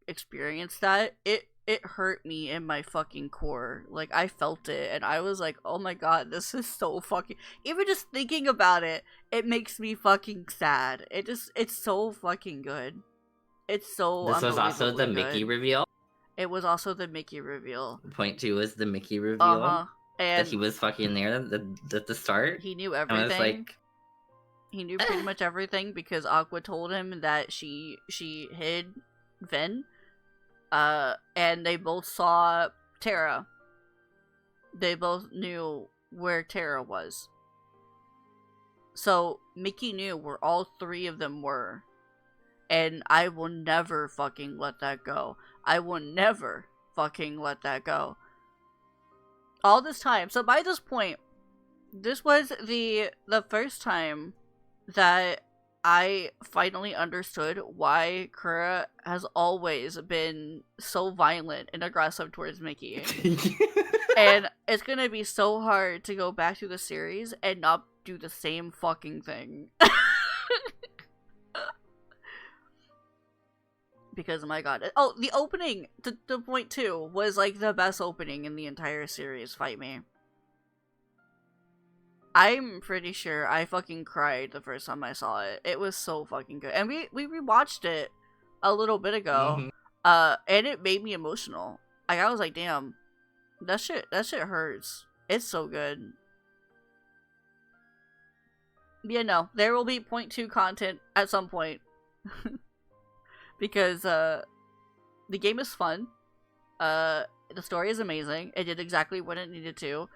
experienced that, it hurt me in my fucking core. Like, I felt it, and I was like, oh my god, this is so fucking... Even just thinking about it, it makes me fucking sad. It's so fucking good. It's so This was also the good. Mickey reveal? It was also the Mickey reveal. Point 2 was the Mickey reveal? And that he was fucking there at the start? He knew everything. I was like... He knew pretty much everything because Aqua told him that she hid Ven. And they both saw Terra. They both knew where Terra was. So Mickey knew where all 3 of them were. And I will never fucking let that go. I will never fucking let that go. All this time. So by this point, this was the first time that I finally understood why Kura has always been so violent and aggressive towards Mickey. And it's gonna be so hard to go back to the series and not do the same fucking thing. Because, oh my god. Oh, the opening to Point 2 was like the best opening in the entire series, Fight Me. I'm pretty sure I fucking cried the first time I saw it. It was so fucking good. And we rewatched it a little bit ago. And it made me emotional. Like, I was like, damn, that shit hurts. It's so good. Yeah, no, there will be Point 2 content at some point. Because the game is fun. The story is amazing. It did exactly what it needed to.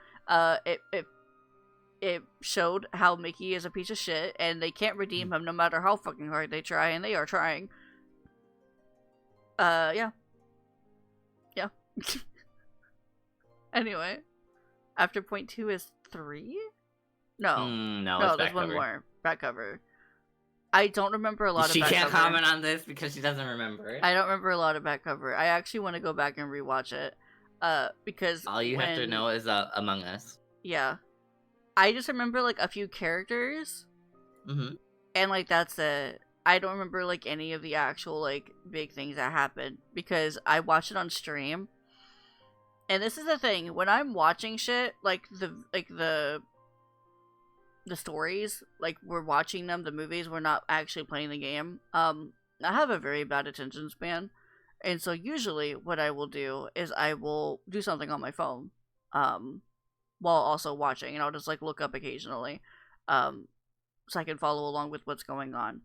It showed how Mickey is a piece of shit, and they can't redeem him no matter how fucking hard they try, and they are trying. Yeah. Yeah. Anyway. After Point 2 is 3? No. No, there's one more. Back cover. I don't remember a lot of She back can't cover. comment on this because she doesn't remember. I don't remember a lot of back cover. I actually want to go back and rewatch it. Because all you have to know is Among Us. Yeah. I just remember, like, a few characters. And, like, that's it. I don't remember, like, any of the actual, like, big things that happened. Because I watched it on stream. And this is the thing. When I'm watching shit, like, the stories, like, we're watching them, the movies, we're not actually playing the game. I have a very bad attention span. And so usually what I will do is I will do something on my phone, while also watching, and I'll just like look up occasionally, so I can follow along with what's going on.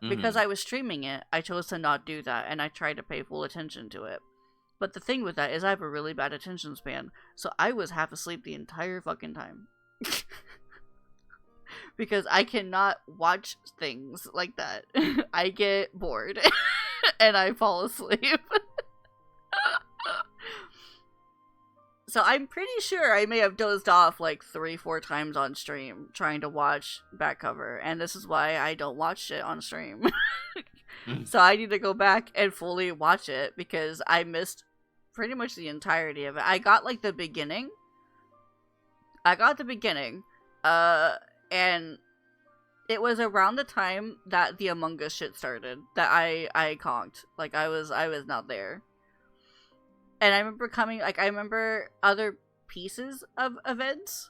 Because I was streaming it, I chose to not do that, and I tried to pay full attention to it. But the thing with that is I have a really bad attention span, so I was half asleep the entire fucking time. Because I cannot watch things like that. I get bored, and I fall asleep. So I'm pretty sure I may have dozed off like 3-4 times on stream trying to watch back cover, and this is why I don't watch shit on stream. So I need to go back and fully watch it because I missed pretty much the entirety of it. I got like the beginning. And it was around the time that the Among Us shit started that I conked. Like I was not there. And I remember other pieces of events,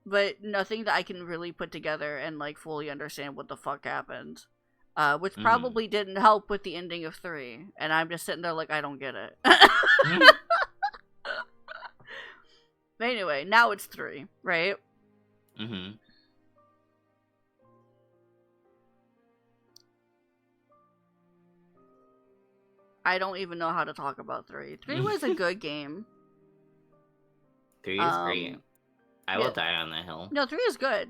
but nothing that I can really put together and like fully understand what the fuck happened. Which probably didn't help with the ending of 3. And I'm just sitting there like, I don't get it. But anyway, now it's 3, right? Mm-hmm. I don't even know how to talk about 3. 3 was a good game. 3 is great. I will die on that hill. No, 3 is good.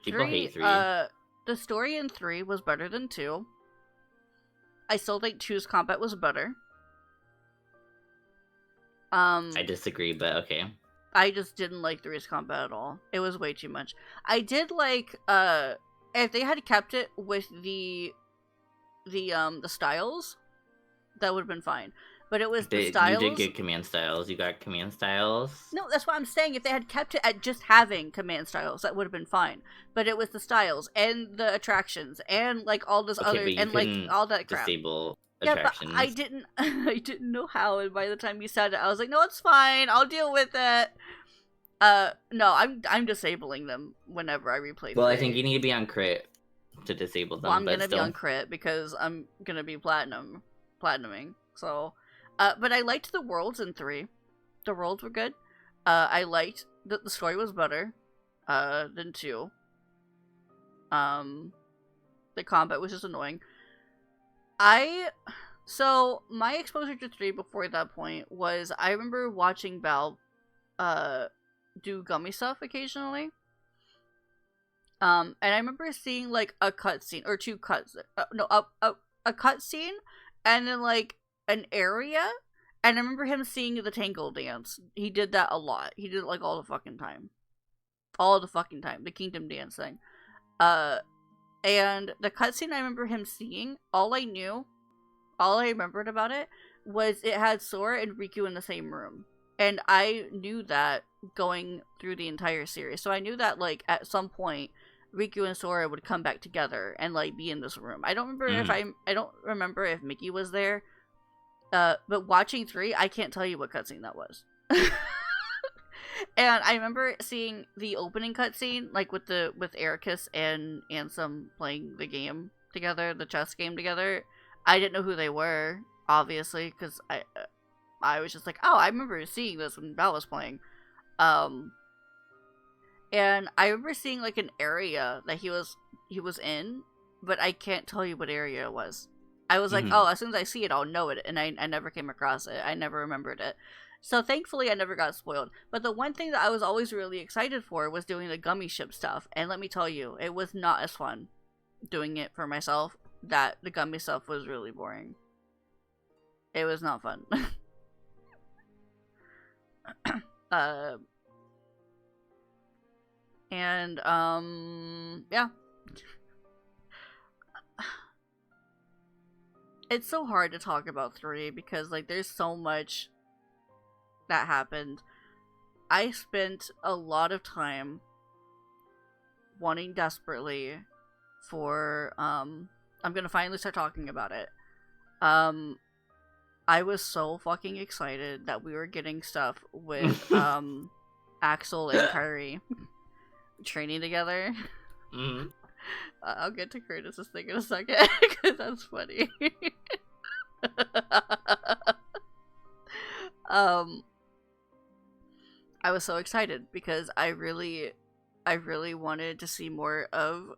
People hate 3. The story in 3 was better than 2. I still think 2's combat was better. I disagree, but okay. I just didn't like 3's combat at all. It was way too much. I did like, if they had kept it with the styles, that would have been fine. But it was the styles. You did get command styles. You got command styles. No, that's what I'm saying. If they had kept it at just having command styles, that would have been fine. But it was the styles and the attractions and like all this other and like all that crap. Disable attractions. Yeah, but I didn't know how. And by the time you said it, I was like, no, it's fine. I'll deal with it. No, I'm disabling them whenever I replay. Well, I think you need to be on crit to disable them. Well, I'm gonna be on crit because I'm gonna be platinuming. So. But I liked the worlds in 3. The worlds were good. I liked that the story was better than 2. The combat was just annoying. So my exposure to 3 before that point was I remember watching Val do gummy stuff occasionally. And I remember seeing like a cutscene or 2 cuts. A cutscene and then like an area, and I remember him seeing the Tangle dance. He did that a lot. He did it like all the fucking time. The Kingdom dance thing. And the cutscene I remember him seeing, all I remembered about it was it had Sora and Riku in the same room. And I knew that going through the entire series. So I knew that like at some point Riku and Sora would come back together and like be in this room. I don't remember I don't remember if Mickey was there. But watching 3, I can't tell you what cutscene that was. And I remember seeing the opening cutscene, like with Ericus and Ansem playing the game together, the chess game together. I didn't know who they were, obviously, because I was just like, oh, I remember seeing this when Val was playing. And I remember seeing like an area that he was in, but I can't tell you what area it was. I was like, oh, as soon as I see it, I'll know it, and I never came across it. I never remembered it. So thankfully, I never got spoiled. But the one thing that I was always really excited for was doing the gummy ship stuff. And let me tell you, it was not as fun doing it for myself. That the gummy stuff was really boring. It was not fun. Yeah. It's so hard to talk about 3 because, like, there's so much that happened. I spent a lot of time wanting desperately for, I'm gonna finally start talking about it. I was so fucking excited that we were getting stuff with, Axel and Kyrie training together. Mm-hmm. I'll get to Curtis's thing in a second, because that's funny. um, I was so excited because I really wanted to see more of.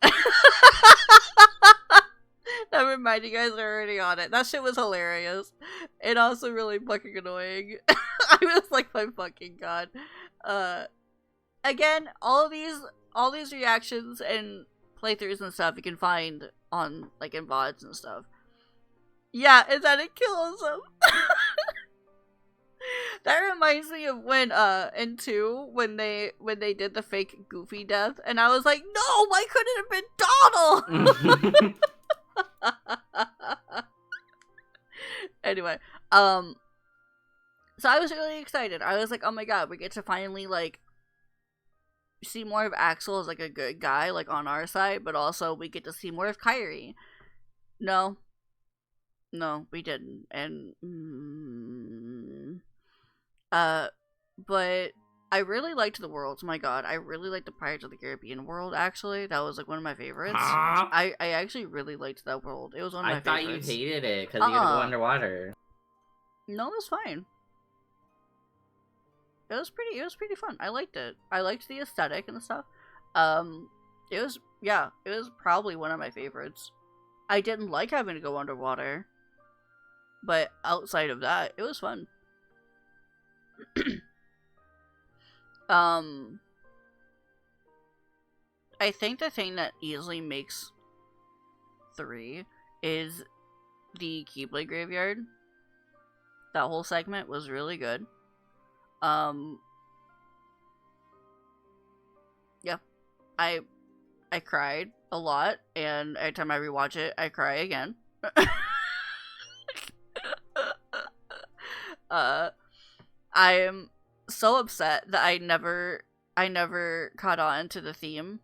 Never mind, you guys are already on it. That shit was hilarious, and also really fucking annoying. I was like, my fucking god. Again, all these reactions and playthroughs and stuff you can find on like in VODs and stuff. Yeah, and then it kills him. That reminds me of when in 2 when they did the fake Goofy death, and I was like, no, why couldn't it have been Donald? Anyway, so I was really excited. I was like, oh my god, we get to finally like see more of Axel as like a good guy, like on our side, but also we get to see more of Kairi. No, we didn't, and but I really liked the worlds. My god, I really liked the Pirates of the Caribbean world. Actually, that was like one of my favorites. Huh? I actually really liked that world. It was one of my favorites. I thought you hated it because you gotta go underwater. No, it was fine. It was pretty fun. I liked it. I liked the aesthetic and stuff. It was probably one of my favorites. I didn't like having to go underwater, but outside of that, it was fun. I think the thing that easily makes 3 is the Keyblade Graveyard. That whole segment was really good. Yeah, I cried a lot, and every time I rewatch it, I cry again. I am so upset that I never caught on to the theme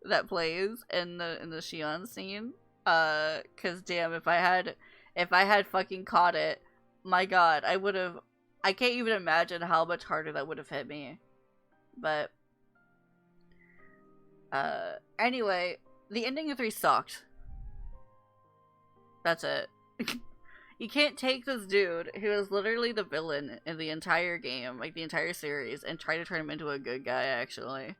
that plays in the Shion scene. Cause damn, if I had fucking caught it, my god, I can't even imagine how much harder that would have hit me. But anyway, the ending of 3 sucked. That's it. You can't take this dude who is literally the villain in the entire game, like the entire series, and try to turn him into a good guy, actually.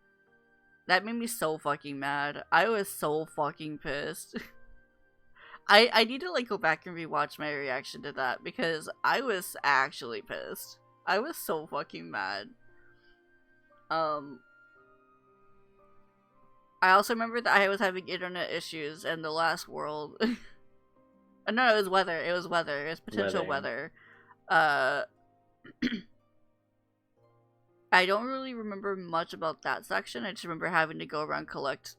That made me so fucking mad. I was so fucking pissed. I need to like go back and rewatch my reaction to that because I was actually pissed. I was so fucking mad. I also remember that I was having internet issues in the last world. No, it was weather. It was weather. It was potential weather. I don't really remember much about that section. I just remember having to go around collect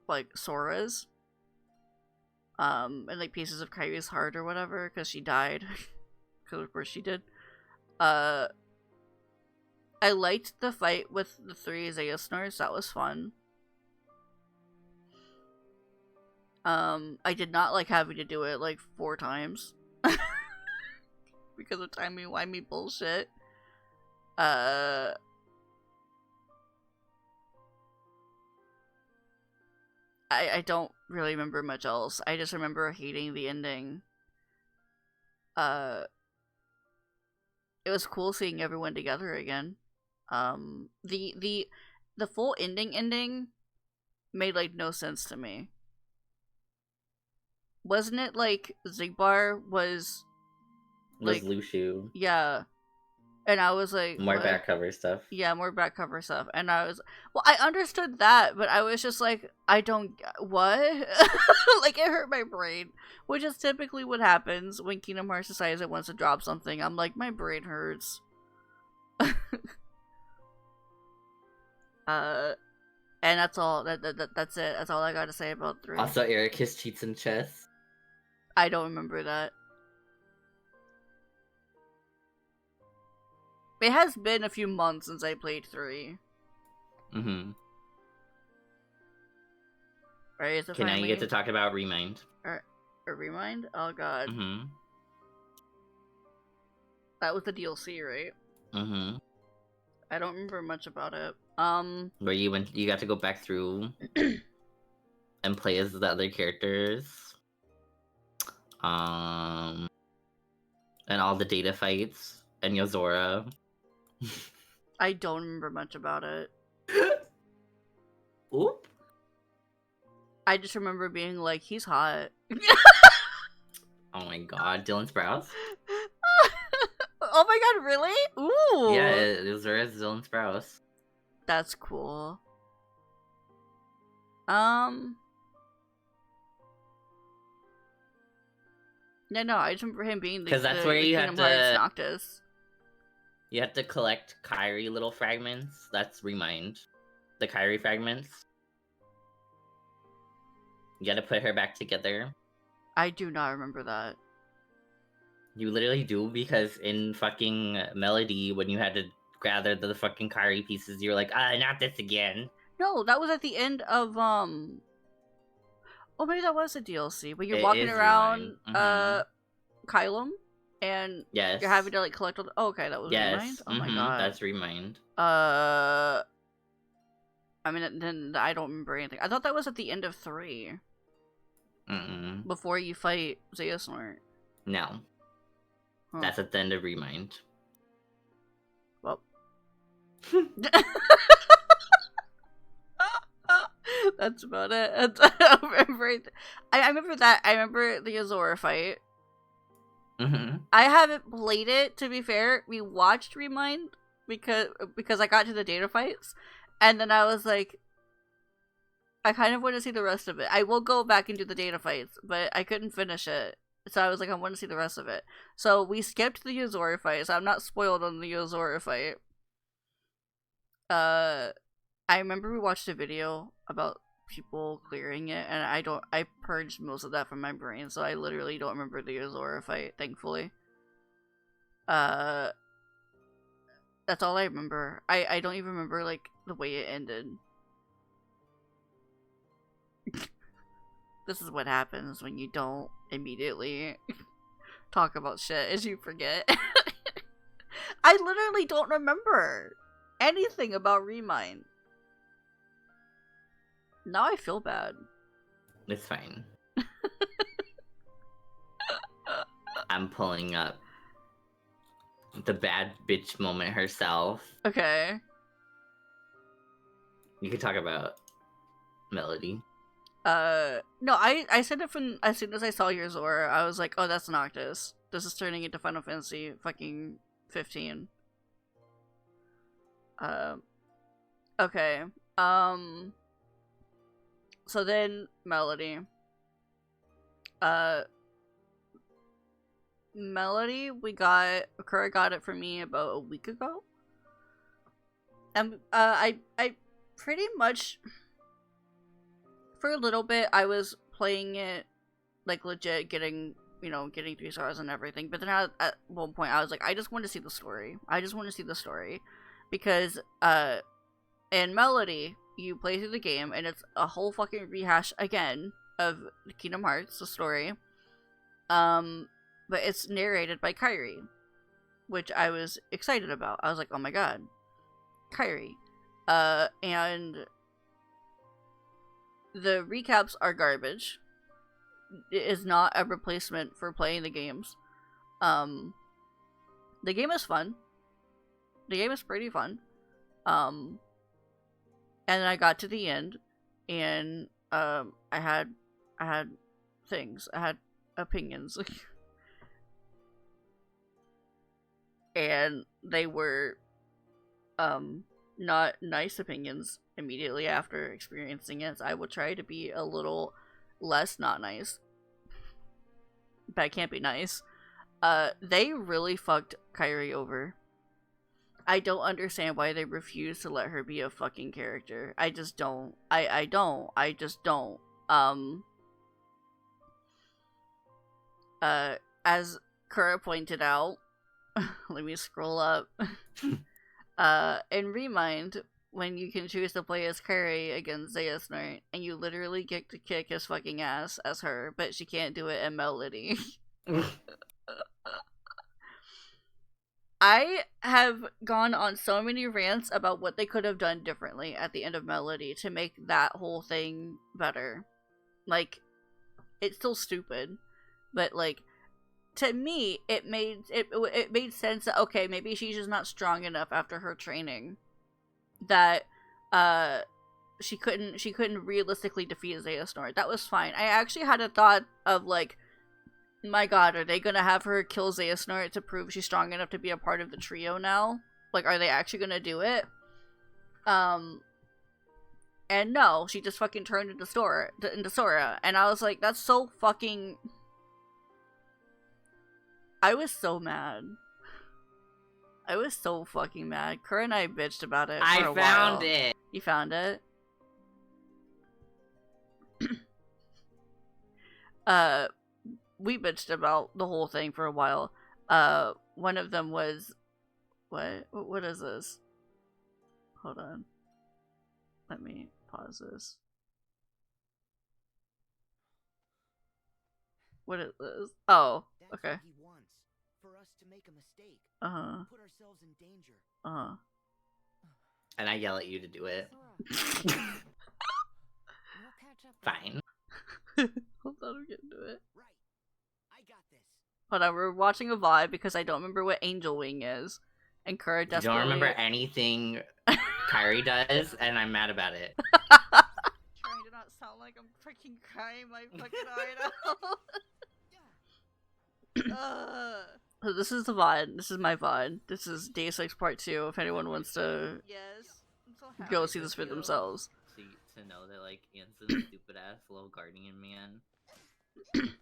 like Soras. And like pieces of Kairi's heart or whatever, because she died. Because of course she did. I liked the fight with the 3 Zeusners. That was fun. I did not like having to do it like 4 times. Because of timey-wimey bullshit. I don't really remember much else. I just remember hating the ending. It was cool seeing everyone together again. The full ending made like no sense to me. Wasn't it like Xigbar was like Luxu? Yeah. And I was like, more what? back cover stuff. Yeah, more back cover stuff. And I was, well, I understood that, but I was just like, I don't, what? Like, it hurt my brain, which is typically what happens when Kingdom Hearts decides it wants to drop something. I'm like, my brain hurts. And that's all. That's it. That's all I gotta say about 3. Also, Ericus cheats in chess. I don't remember that. It has been a few months since I played 3. Mm-hmm. Right? Okay, now you get to talk about Remind. A Remind? Oh god. Mm-hmm. That was the DLC, right? Mm-hmm. I don't remember much about it. Where you got to go back through and play as the other characters. And all the data fights and Yozora. I don't remember much about it. Oop. I just remember being like, he's hot. Oh my god, Dylan Sprouse? Oh my god, really? Ooh. Yeah, Yozora is Dylan Sprouse. That's cool. Yeah, no, I just remember him being the 'Cause that's where you have Kingdom Hearts to- Noctis. You have to collect Kairi little fragments. That's Remind. The Kairi fragments. You gotta put her back together. I do not remember that. You literally do, because in fucking Melody, when you had to gather the fucking Kairi pieces, you were like, not this again. No, that was at the end of Oh, maybe that was a DLC. But you're It walking is around Remind. Kylum, and Yes. you're having to like collect all the... Oh, okay, that was Yes. Remind? Oh my god. That's Remind. I mean, then I don't remember anything. I thought that was at the end of 3. Mm-mm. Before you fight Xehanort. No. Huh. That's at the end of Remind. Well. That's about it. I remember that. I remember the Azora fight. Mm-hmm. I haven't played it, to be fair. We watched Remind because I got to the data fights, and then I was like, I kind of want to see the rest of it. I will go back and do the data fights, but I couldn't finish it. So I was like, I want to see the rest of it. So we skipped the Yozora fight, so I'm not spoiled on the Yozora fight. I remember we watched a video about people clearing it, and I purged most of that from my brain, so I literally don't remember the Yozora fight, thankfully. That's all I remember. I don't even remember, like, the way it ended. This is what happens when you don't immediately talk about shit as you forget. I literally don't remember anything about Remind. Now I feel bad. It's fine. I'm pulling up the bad bitch moment herself. Okay. You could talk about Melody. No, I said it from as soon as I saw your Zora. I was like, oh, that's Noctis. This is turning into Final Fantasy fucking 15. Okay. So then Melody. Melody, Akura got it for me about a week ago. And I pretty much, for a little bit, I was playing it like legit, getting 3 stars and everything. But then at one point I was like, I just want to see the story. Because in Melody, you play through the game and it's a whole fucking rehash again of Kingdom Hearts, the story. But it's narrated by Kairi, which I was excited about. I was like, oh my god, Kairi. And the recaps are garbage. It is not a replacement for playing the games. The game is fun. The game is pretty fun. And then I got to the end, and I had things. I had opinions. And they were not nice opinions immediately after experiencing it. So I will try to be a little less not nice. But I can't be nice. They really fucked Kairi over. I don't understand why they refuse to let her be a fucking character. I just don't. I just don't. As Kura pointed out, let me scroll up. In Remind, when you can choose to play as Kairi against Xehanort, and you literally get to kick his fucking ass as her, but she can't do it in Melody. I have gone on so many rants about what they could have done differently at the end of Melody to make that whole thing better. Like, it's still stupid, but like to me it made sense that okay, maybe she's just not strong enough after her training that she couldn't realistically defeat Xehanort. That was fine. I actually had a thought of like, my god, are they gonna have her kill Xehanort to prove she's strong enough to be a part of the trio now? Like, are they actually gonna do it? And no, she just fucking turned into Sora, and I was like, that's so fucking. I was so mad. I was so fucking mad. Kura and I bitched about it. I for a found while. it. You found it? We bitched about the whole thing for a while. One of them was, what is this? Hold on. Let me pause this. What is this? Oh, okay. That's what he wants. For us to make a mistake. Uh-huh. Put ourselves in danger. Uh-huh. And I yell at you to do it. Sora, we'll catch up. Fine. Hold on, I'm getting to it. Right. I got this. Hold on, we're watching a VOD because I don't remember what Angel Wing is. And Kura You desperately... don't remember anything Kyrie does, and I'm mad about it. Trying to not sound like I'm freaking crying my fucking eye out. So this is the VOD. This is my VOD. This is Deus Ex Part 2, if anyone wants to yes, I'm so happy Oh, go see this for themselves. To know that, like, Anson's stupid ass little guardian man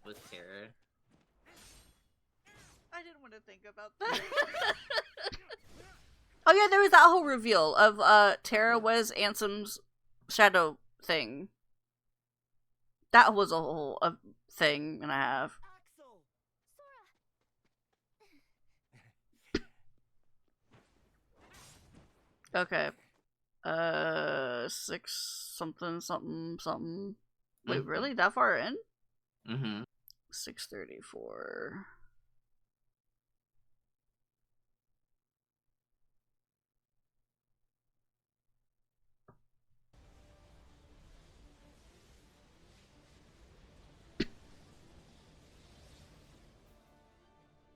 was Terra. I didn't want to think about that. Oh yeah, there was that whole reveal of Terra was Ansem's shadow thing. That was a whole thing and a half. Axel! Okay. 6 something something something. Wait, really? That far in? Mm-hmm. 6:34.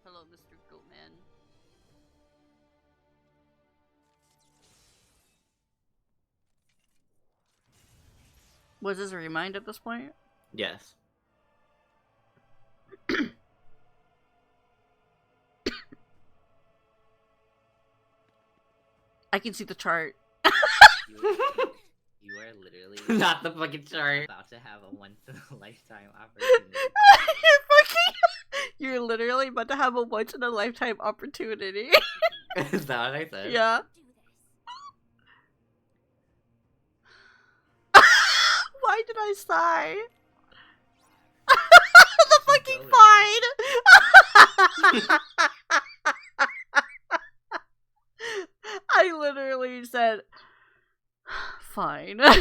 Hello, Mr. Goatman. Was this a remind at this point? Yes. I can see the chart. You are literally not the fucking chart. About to have a once in a lifetime opportunity. You're literally about to have a once in a lifetime opportunity. Is that what I said? Yeah. Do this. Why did I sigh? The fucking fine. I literally said, fine. What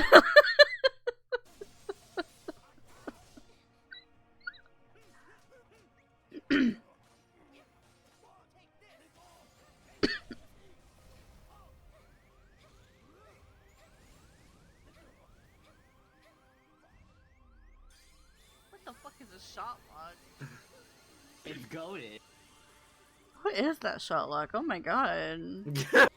the fuck is a shot lock? It's goaded. What is that shot lock? Oh my god. Oh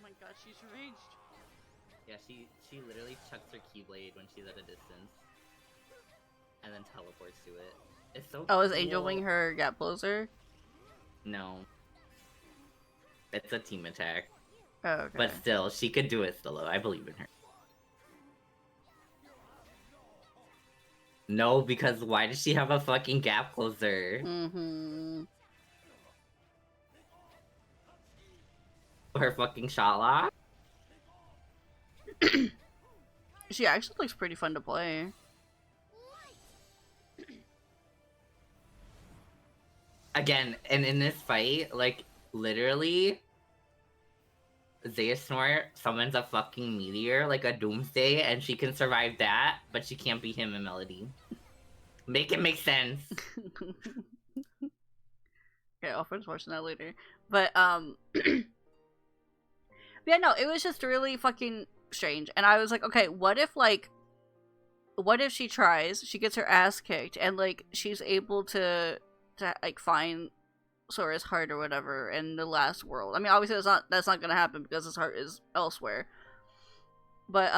my god, she's raged. Yeah, she literally chucks her keyblade when she's at a distance. And then teleports to it. It's so Oh, is cool. Angel Wing her gap closer? No. It's a team attack. Oh, okay. But still, she could do it still, though. I believe in her. No, because why does she have a fucking gap closer? Mm-hmm. Her fucking shot lock? She actually looks pretty fun to play. Again, and in this fight, like, literally, Xehanort summons a fucking meteor, like a doomsday, and she can survive that, but she can't beat him in Melody. Make it make sense. Okay, I'll finish watching that later. But yeah, no, it was just really fucking strange. And I was like, okay, what if she tries, she gets her ass kicked, and like she's able to like find Sora's heart or whatever in the last world. I mean, obviously that's not gonna happen because his heart is elsewhere. But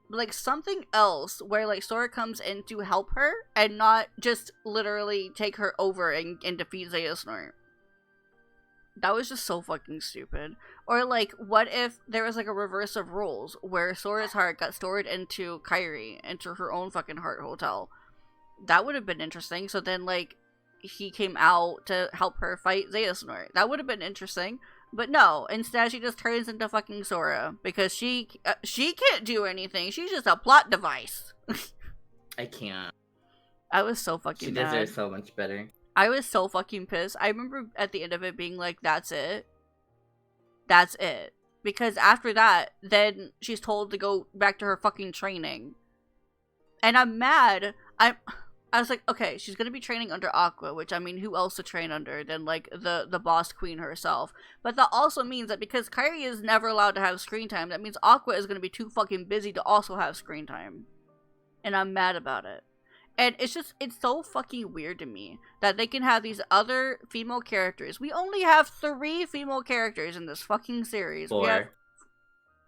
like something else where like Sora comes in to help her and not just literally take her over and defeat Xehanort. That was just so fucking stupid. Or like, what if there was like a reverse of roles where Sora's heart got stored into Kairi, into her own fucking heart hotel? That would have been interesting. So then like he came out to help her fight Xehanort. That would have been interesting. But no, instead she just turns into fucking Sora because she can't do anything. She's just a plot device. I can't. I was so fucking She mad. deserves so much better. I was so fucking pissed. I remember at the end of it being like, that's it. That's it. Because after that, then she's told to go back to her fucking training. And I'm mad. I was like, okay, she's gonna be training under Aqua, which, I mean, who else to train under than, like, the boss queen herself? But that also means that because Kairi is never allowed to have screen time, that means Aqua is gonna be too fucking busy to also have screen time. And I'm mad about it. And it's so fucking weird to me that they can have these other female characters. We only have 3 female characters in this fucking series. 4.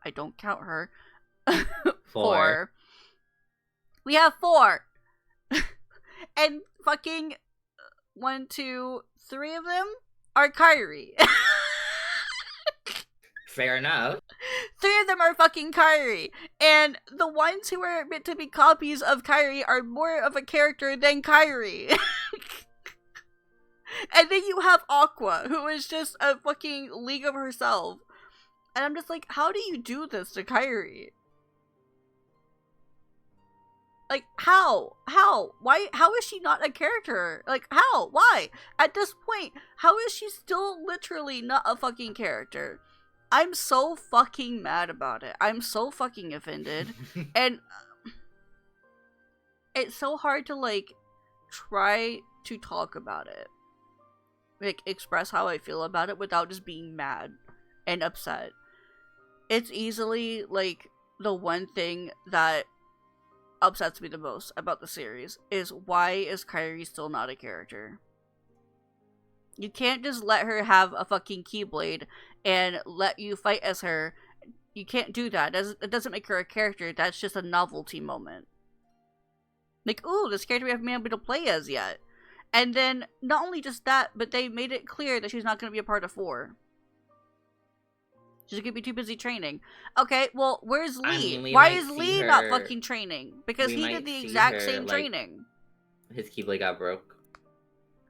I don't count her. 4. We have 4. And fucking 1, 2, 3 of them are Kairi. Fair enough. 3 of them are fucking Kairi. And the ones who are meant to be copies of Kairi are more of a character than Kairi. And then you have Aqua, who is just a fucking league of herself. And I'm just like, how do you do this to Kairi? Like, how? How? Why? How is she not a character? Like, how? Why? At this point, how is she still literally not a fucking character? I'm so fucking mad about it. I'm so fucking offended. And it's so hard to, like, try to talk about it. Like, express how I feel about it without just being mad and upset. It's easily, like, the one thing that upsets me the most about the series is why is Kairi still not a character? You can't just let her have a fucking Keyblade and let you fight as her. You can't do that. It doesn't make her a character. That's just a novelty moment. Like, ooh, this character we haven't been able to play as yet. And then, not only just that, but they made it clear that she's not going to be a part of 4. She's going to be too busy training. Okay, well, where's Lee? I mean, Why is Lee not fucking training? Because he did the exact same like, training. His Keyblade got broke.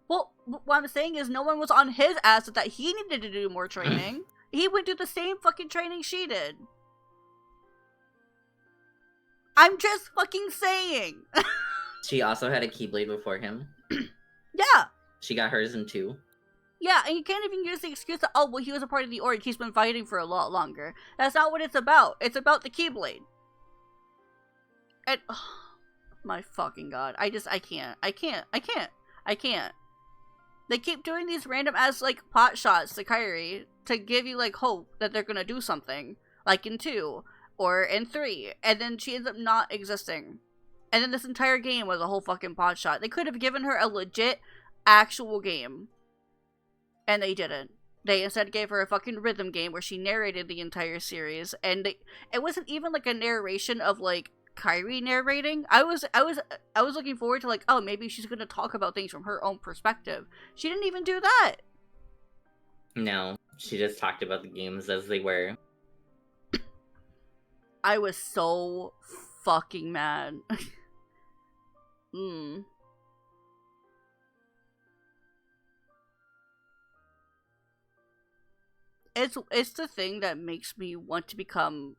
Well, what I'm saying is no one was on his ass that he needed to do more training. He went through the same fucking training she did. I'm just fucking saying. She also had a Keyblade before him. Yeah. She got hers in 2. Yeah, and you can't even use the excuse that, oh, well, he was a part of the Org. He's been fighting for a lot longer. That's not what it's about. It's about the Keyblade. And, oh, my fucking god. I can't. They keep doing these random ass, like, pot shots to Kairi to give you, like, hope that they're gonna do something. Like in 2, or in 3. And then she ends up not existing. And then this entire game was a whole fucking pot shot. They could have given her a legit, actual game. And they didn't. They instead gave her a fucking rhythm game where she narrated the entire series. And it wasn't even, like, a narration of, like, Kairi narrating. I was looking forward to, like, oh, maybe she's gonna talk about things from her own perspective. She didn't even do that. No, she just talked about the games as they were. I was so fucking mad. It's the thing that makes me want to become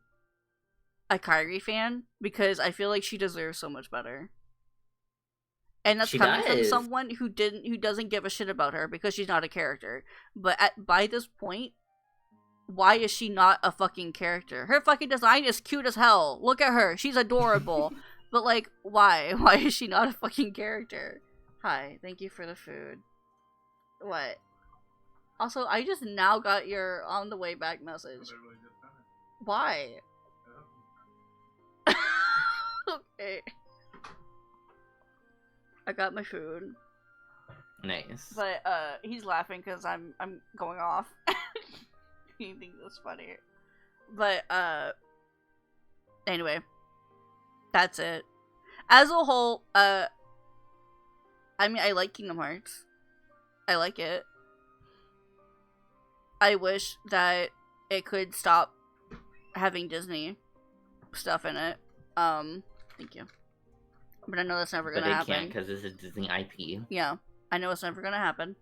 a Kairi fan because I feel like she deserves so much better. And that's coming from someone who doesn't give a shit about her because she's not a character. But by this point, why is she not a fucking character? Her fucking design is cute as hell. Look at her. She's adorable. But, like, why? Why is she not a fucking character? Hi, thank you for the food. What? Also, I just now got your on the way back message. Why? Okay. I got my food. Nice. But he's laughing because I'm going off. He thinks it's funny. But anyway. That's it. As a whole, I mean, I like Kingdom Hearts. I like it. I wish that it could stop having Disney stuff in it. Thank you. But I know that's never But gonna they happen. can't because it's a Disney IP. Yeah, I know it's never gonna happen.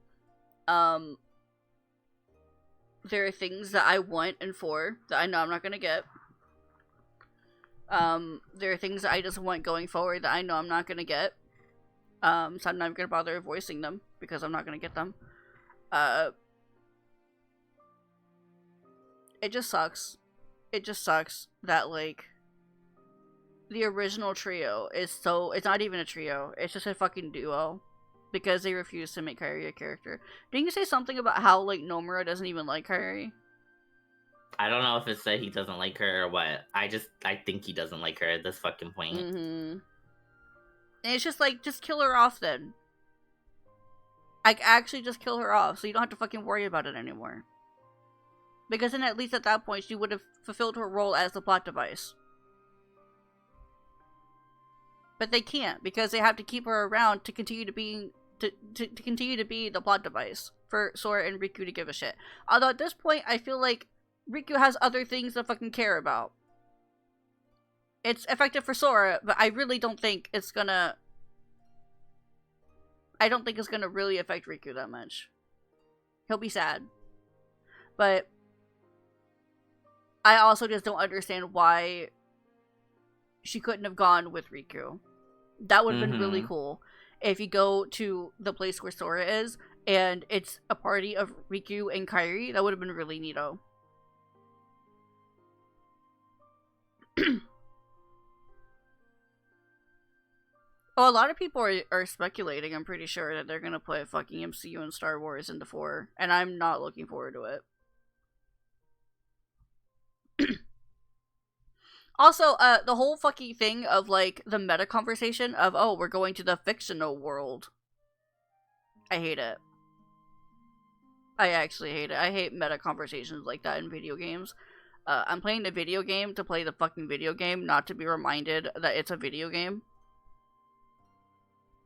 There are things that I want and for that I know I'm not gonna get. There are things that I just want going forward that I know I'm not gonna get. So I'm not even gonna bother voicing them because I'm not gonna get them. It just sucks. It just sucks that, like, the original trio is so... It's not even a trio. It's just a fucking duo. Because they refuse to make Kairi a character. Didn't you say something about how, like, Nomura doesn't even like Kairi? I don't know if it's that he doesn't like her or what. I think he doesn't like her at this fucking point. Mm-hmm. And it's just like, just kill her off then. Like, actually just kill her off so you don't have to fucking worry about it anymore. Because then at least at that point she would have fulfilled her role as the plot device. But they can't because they have to keep her around to continue to be to continue to be the plot device for Sora and Riku to give a shit. Although at this point I feel like Riku has other things to fucking care about. It's effective for Sora, but I really don't think it's gonna... I don't think it's gonna really affect Riku that much. He'll be sad. But I also just don't understand why she couldn't have gone with Riku. That would have been really cool. If you go to the place where Sora is, and it's a party of Riku and Kairi, that would have been really neato. Oh, a lot of people are speculating, I'm pretty sure, that they're gonna put fucking MCU and Star Wars into 4, and I'm not looking forward to it. Also, the whole fucking thing of, like, the meta conversation of, oh, we're going to the fictional world. I hate it. I actually hate it. I hate meta conversations like that in video games. I'm playing the video game to play the fucking video game, not to be reminded that it's a video game.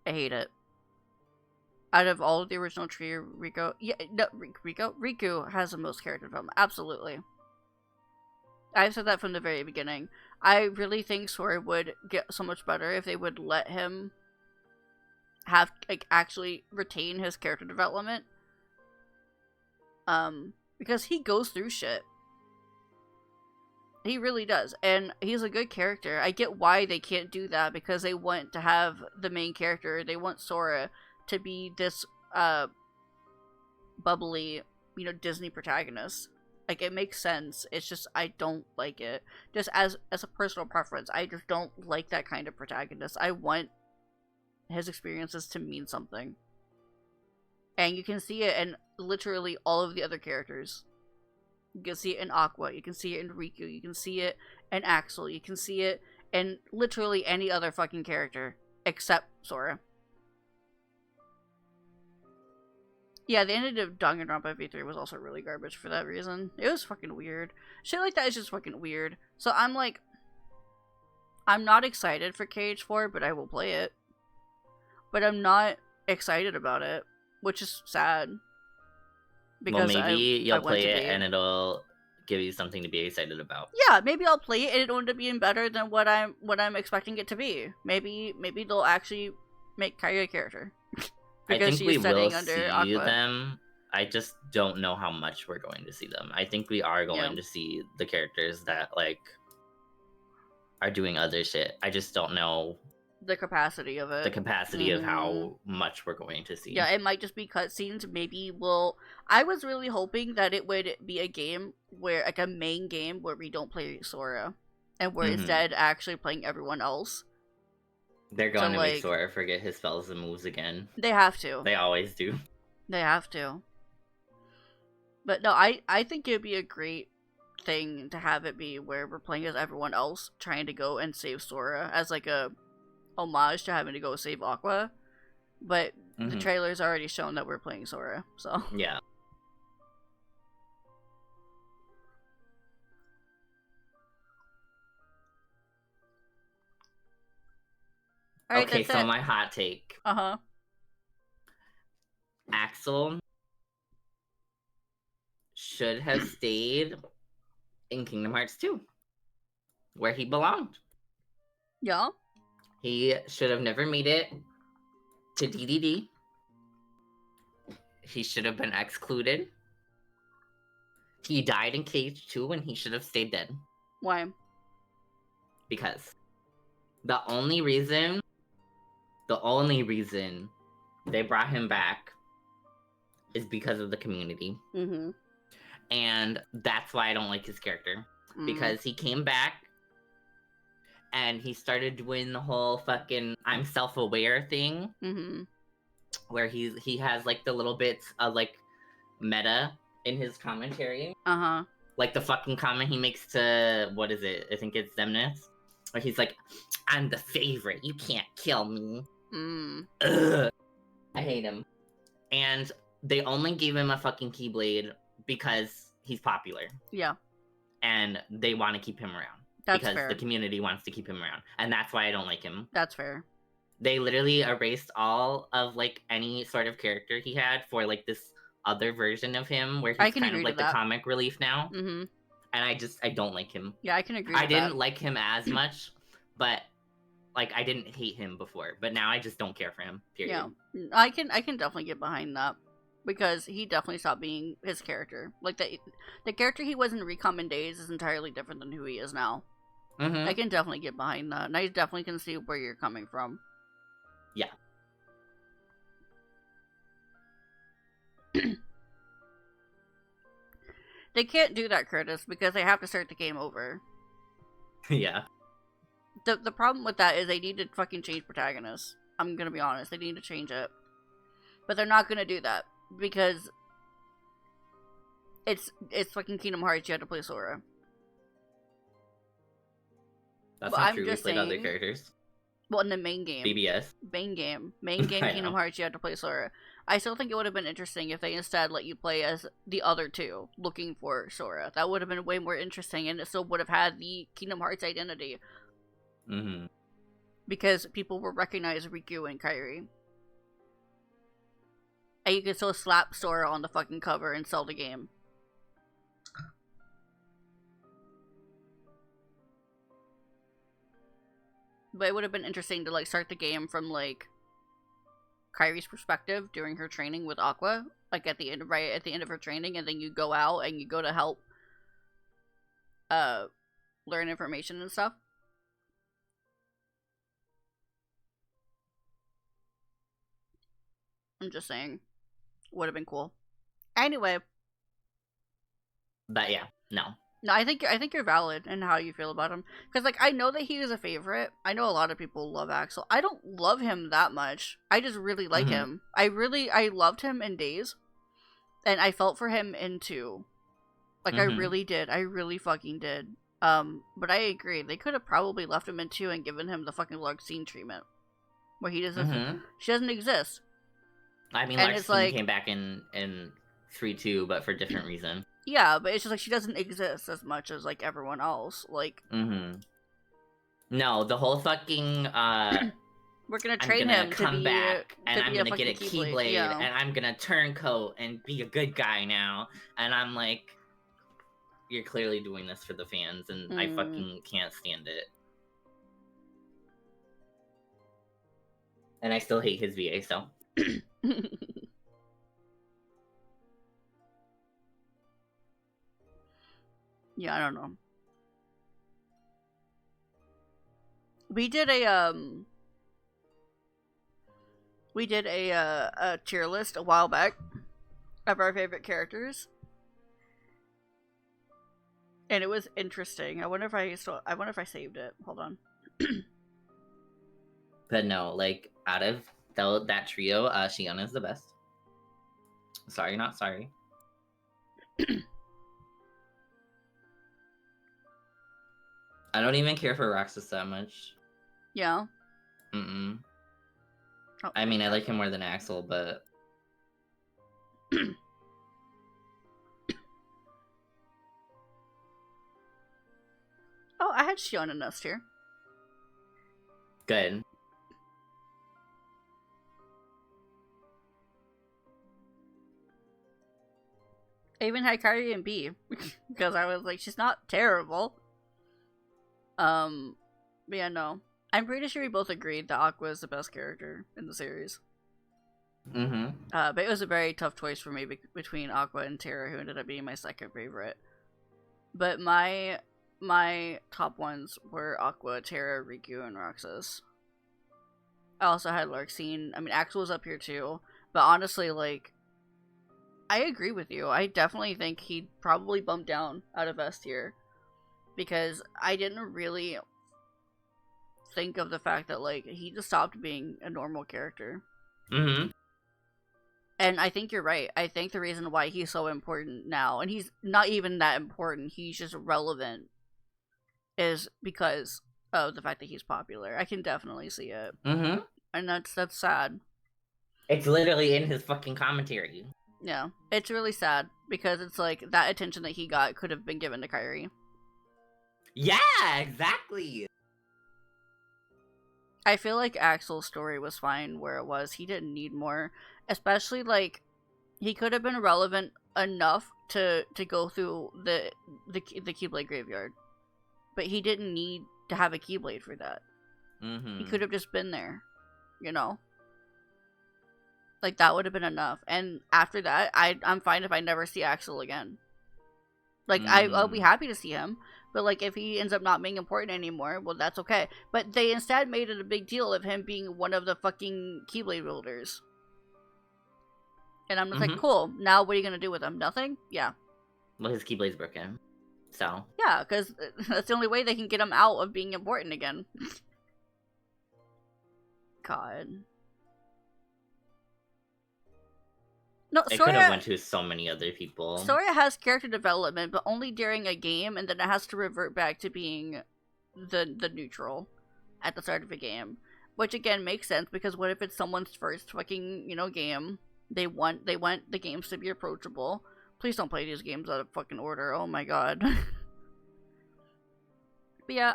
I hate it. Out of all of the original trio, Riku has the most character development. Absolutely. I've said that from the very beginning. I really think Sora would get so much better if they would let him have, like, actually retain his character development. Because he goes through shit. He really does. And he's a good character. I get why they can't do that, because they want to have the main character, they want Sora to be this, bubbly, you know, Disney protagonist. Like, it makes sense. It's just, I don't like it. Just as a personal preference, I just don't like that kind of protagonist. I want his experiences to mean something. And you can see it in literally all of the other characters. You can see it in Aqua, you can see it in Riku, you can see it in Axel, you can see it in literally any other fucking character, except Sora. Yeah, the end of Danganronpa V3 was also really garbage for that reason. It was fucking weird. Shit like that is just fucking weird. So I'm like, I'm not excited for KH4, but I will play it. But I'm not excited about it, which is sad. Because well, maybe you'll play it and it'll give you something to be excited about. Yeah, maybe I'll play it and it'll end up being better than what I'm expecting it to be. Maybe they'll actually make Kairi a character. Because I think we will see them. I just don't know how much we're going to see them. I think we are going to see the characters that, like, are doing other shit. I just don't know the capacity of it. The capacity of how much we're going to see. Yeah, it might just be cutscenes. Maybe I was really hoping that it would be a game where, like, a main game where we don't play Sora, and we're instead actually playing everyone else. They're going to make Sora forget his spells and moves again. They have to. They always do. They have to. But no, I think it'd be a great thing to have it be where we're playing as everyone else trying to go and save Sora as like a homage to having to go save Aqua. But the Mhm. trailer's already shown that we're playing Sora, so Yeah. alright, Okay, that's so it. my hot take. Uh-huh. Axel should have stayed in Kingdom Hearts 2, where he belonged. Yeah. He should have never made it to DDD. He should have been excluded. He died in Cage 2 and he should have stayed dead. Why? Because the only reason they brought him back is because of the community. Mm-hmm. And that's why I don't like his character. Mm. Because he came back and he started doing the whole fucking I'm self-aware thing, Mm-hmm. where he has like the little bits of like meta in his commentary. Uh-huh. Like the fucking comment he makes to, what is it? I think it's Zemnis. Where he's like, I'm the favorite, you can't kill me. Mm. Ugh. I hate him. And they only gave him a fucking Keyblade because he's popular. Yeah. And they want to keep him around. That's because fair. the community wants to keep him around. And that's why I don't like him. That's fair. They literally erased all of like any sort of character he had for like this other version of him where I he's can kind agree of to like the that. comic relief now. Mm-hmm. And I don't like him. Yeah, I can agree I with didn't that. like him as much, but like I didn't hate him before. But now I just don't care for him. Period. Yeah. I can definitely get behind that. Because he definitely stopped being his character. Like the character he was in Recommend Days is entirely different than who he is now. Mm-hmm. I can definitely get behind that. And I definitely can see where you're coming from. Yeah. They can't do that, Curtis, because they have to start the game over. Yeah. The problem with that is they need to fucking change protagonists. I'm gonna be honest, they need to change it. But they're not gonna do that because it's fucking Kingdom Hearts. You have to play Sora. That's Well, not I'm true. We just played other saying- characters. Well, in the main game, BBS. main game I Kingdom know. Hearts, you have to play Sora. I still think it would have been interesting if they instead let you play as the other two, looking for Sora. That would have been way more interesting, and it still would have had the Kingdom Hearts identity Mm-hmm. because people will recognize Riku and Kairi. And you can still slap Sora on the fucking cover and sell the game. But it would have been interesting to like start the game from like Kairi's perspective during her training with Aqua, like at the end, right at the end of her training, and then you go out and you go to help learn information and stuff. I'm just saying, would have been cool. Anyway, But yeah, no. no, I think you're valid in how you feel about him. Because like I know that he is a favorite. I know a lot of people love Axel. I don't love him that much. I just really like Mhm. him. I loved him in Days, and I felt for him in 2. Like I Mhm. really did. I really fucking did. But I agree. They could have probably left him in 2 and given him the fucking Larxene treatment, where he doesn't. Mhm. She doesn't exist. I mean, And it's Larxene like- came back in 3-2, but for different reason. Yeah, but it's just like she doesn't exist as much as like everyone else. Like Mm-hmm. No, the whole fucking we're gonna I'm train gonna him come to be back and to I'm be gonna a get a fucking Keyblade Yeah. and I'm gonna turncoat and be a good guy now. And I'm like, you're clearly doing this for the fans, and I Mm. fucking can't stand it. And I still hate his VA, so. Yeah, I don't know. We did a tier list a while back of our favorite characters. And it was interesting. I wonder if I saved it. Hold on. But no, like, out of that trio, Shiona's the best. Sorry, not sorry. I don't even care for Roxas that much. Yeah. Mm-mm. Oh, I mean, I like him more than Axel, but... oh, I had Shion in S tier. Good. I even had Kairi in B because I was like, she's not terrible. But yeah, no. I'm pretty sure we both agreed that Aqua is the best character in the series. Mm-hmm. But it was a very tough choice for me between Aqua and Terra, who ended up being my second favorite. But my top ones were Aqua, Terra, Riku, and Roxas. I also had Larxene. I mean, Axel was up here too. But honestly, like, I agree with you. I definitely think he'd probably bump down out of S tier. Because I didn't really think of the fact that, like, he just stopped being a normal character. Mm-hmm. And I think you're right. I think the reason why he's so important now, and he's not even that important, he's just relevant, is because of the fact that he's popular. I can definitely see it. Mm-hmm. And that's sad. It's literally in his fucking commentary. Yeah. It's really sad, because it's like, that attention that he got could have been given to Kairi. Yeah, exactly. I feel like Axel's story was fine where it was. He didn't need more. Especially, like, he could have been relevant enough to go through the Keyblade graveyard. But he didn't need to have a Keyblade for that. Mm-hmm. He could have just been there. You know? Like, that would have been enough. And after that, I'm fine if I never see Axel again. Like, I'll be happy to see him. But, like, if he ends up not being important anymore, well, that's okay. But they instead made it a big deal of him being one of the fucking Keyblade builders. And I'm just like, cool. Now what are you going to do with him? Nothing? Yeah. Well, his Keyblade's broken. So. Yeah, because that's the only way they can get him out of being important again. God. No, It could have went to so many other people. Sora has character development, but only during a game, and then it has to revert back to being the neutral at the start of a game. Which again makes sense, because what if it's someone's first fucking, game? They want the games to be approachable. Please don't play these games out of fucking order. Oh my god. But yeah,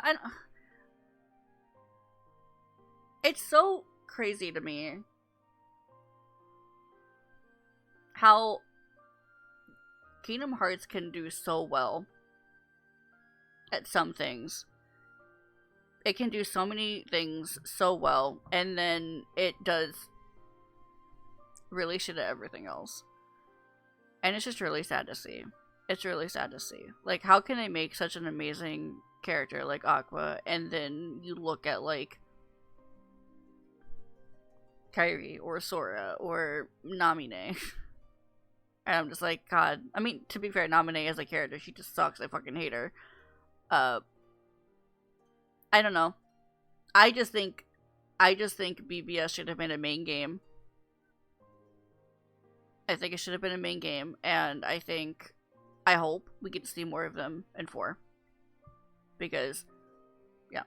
it's so crazy to me how Kingdom Hearts can do so well at some things. It can do so many things so well, and then it does really shit at everything else. And it's just really sad to see. It's really sad to see. Like, how can they make such an amazing character like Aqua, and then you look at, like, Kairi, or Sora, or Namine. And I'm just like, God. I mean, to be fair, Namine as a character, she just sucks. I fucking hate her. I don't know. I just think BBS should have been a main game. I think it should have been a main game, and I hope we get to see more of them in 4. Because, yeah.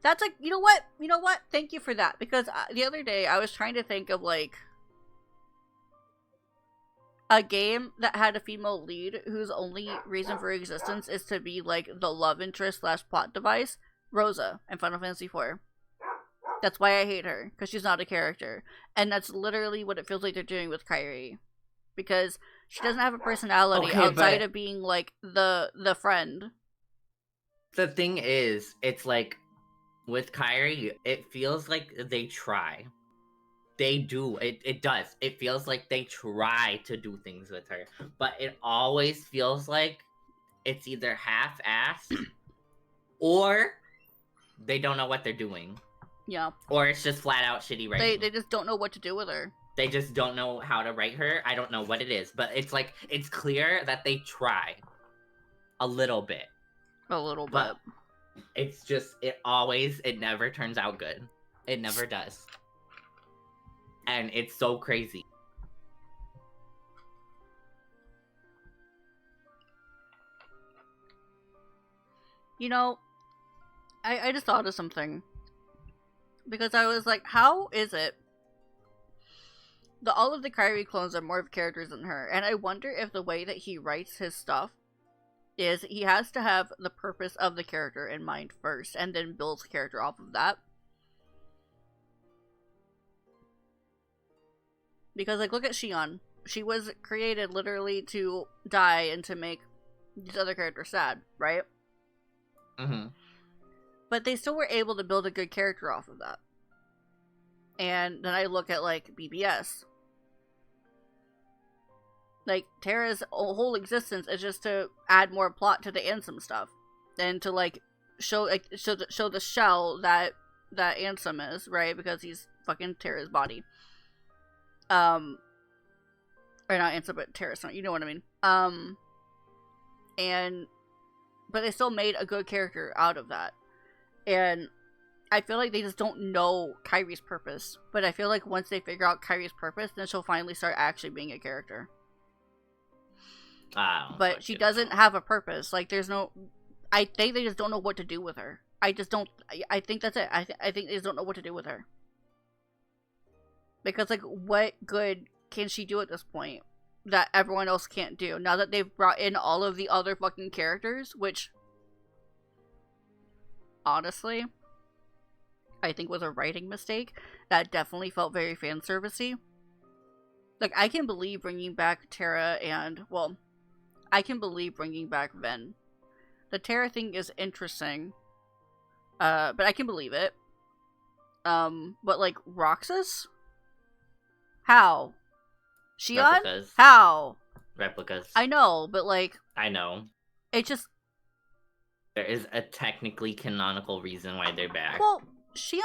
That's like, you know what? Thank you for that. Because the other day, I was trying to think of, like, a game that had a female lead whose only reason for existence is to be, like, the love interest / plot device. Rosa in Final Fantasy IV. That's why I hate her, because she's not a character. And that's literally what it feels like they're doing with Kairi. Because she doesn't have a personality outside of being, like, the friend. The thing is, it's like, with Kairi, it feels like they try. They do. It does. It feels like they try to do things with her. But it always feels like it's either half-assed, or they don't know what they're doing. Yeah. Or it's just flat out shitty writing. They just don't know what to do with her. They just don't know how to write her. I don't know what it is. But it's like, it's clear that they try. A little bit. A little bit. But it's just, it never turns out good. It never does. And it's so crazy. You know, I just thought of something. Because I was like, how is it that all of the Kyrie clones are more of characters than her? And I wonder if the way that he writes his stuff is he has to have the purpose of the character in mind first, and then builds the character off of that. Because, like, look at Shion. She was created literally to die and to make these other characters sad, right? Mm-hmm. But they still were able to build a good character off of that. And then I look at, like, BBS. Like, Terra's whole existence is just to add more plot to the Ansem stuff. And to, like, show the shell that Ansem is, right? Because he's fucking Terra's body. Or not Ansem, but Terra's, you know what I mean. But they still made a good character out of that. And I feel like they just don't know Kyrie's purpose. But I feel like once they figure out Kyrie's purpose, then she'll finally start actually being a character. But she doesn't have a purpose. Like, there's no... I think they just don't know what to do with her. I just don't... I think that's it. I think they just don't know what to do with her. Because, like, what good can she do at this point that everyone else can't do? Now that they've brought in all of the other fucking characters, which... honestly, I think was a writing mistake. That definitely felt very fan servicey. Like, I can believe bringing back Terra and, well, I can believe bringing back Ven. The Terra thing is interesting, but I can believe it. But, like, Roxas? How? Shion? Replicas. How? Replicas. I know, but, like... I know. It just... There is a technically canonical reason why they're back. Well, Shion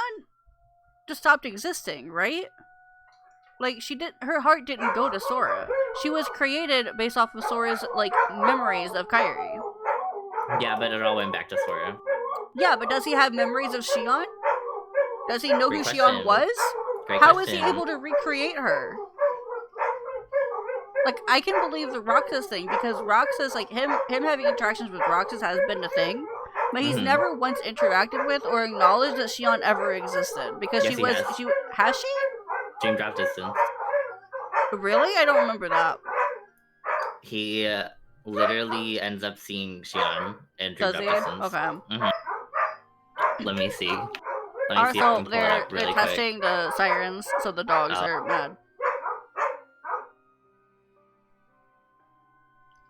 just stopped existing, right? Like, her heart didn't go to Sora. She was created based off of Sora's, like, memories of Kairi. Yeah, but it all went back to Sora. Yeah, but does he have memories of Shion? Does he know Great who question. Shion was? Great How is question. he able to recreate her? Like, I can believe the Roxas thing, because Roxas, like, him having interactions with Roxas has been a thing, but he's Mhm. never once interacted with or acknowledged that Shion ever existed. Because Yes, has she? Dream Drop Distance. Really? I don't remember that. He literally ends up seeing Shion in Dream Does he? Drop Distance. Okay. Let me see. Let me see if I Also, can pull it they're up really quick. testing the sirens, so the dogs Oh. are mad.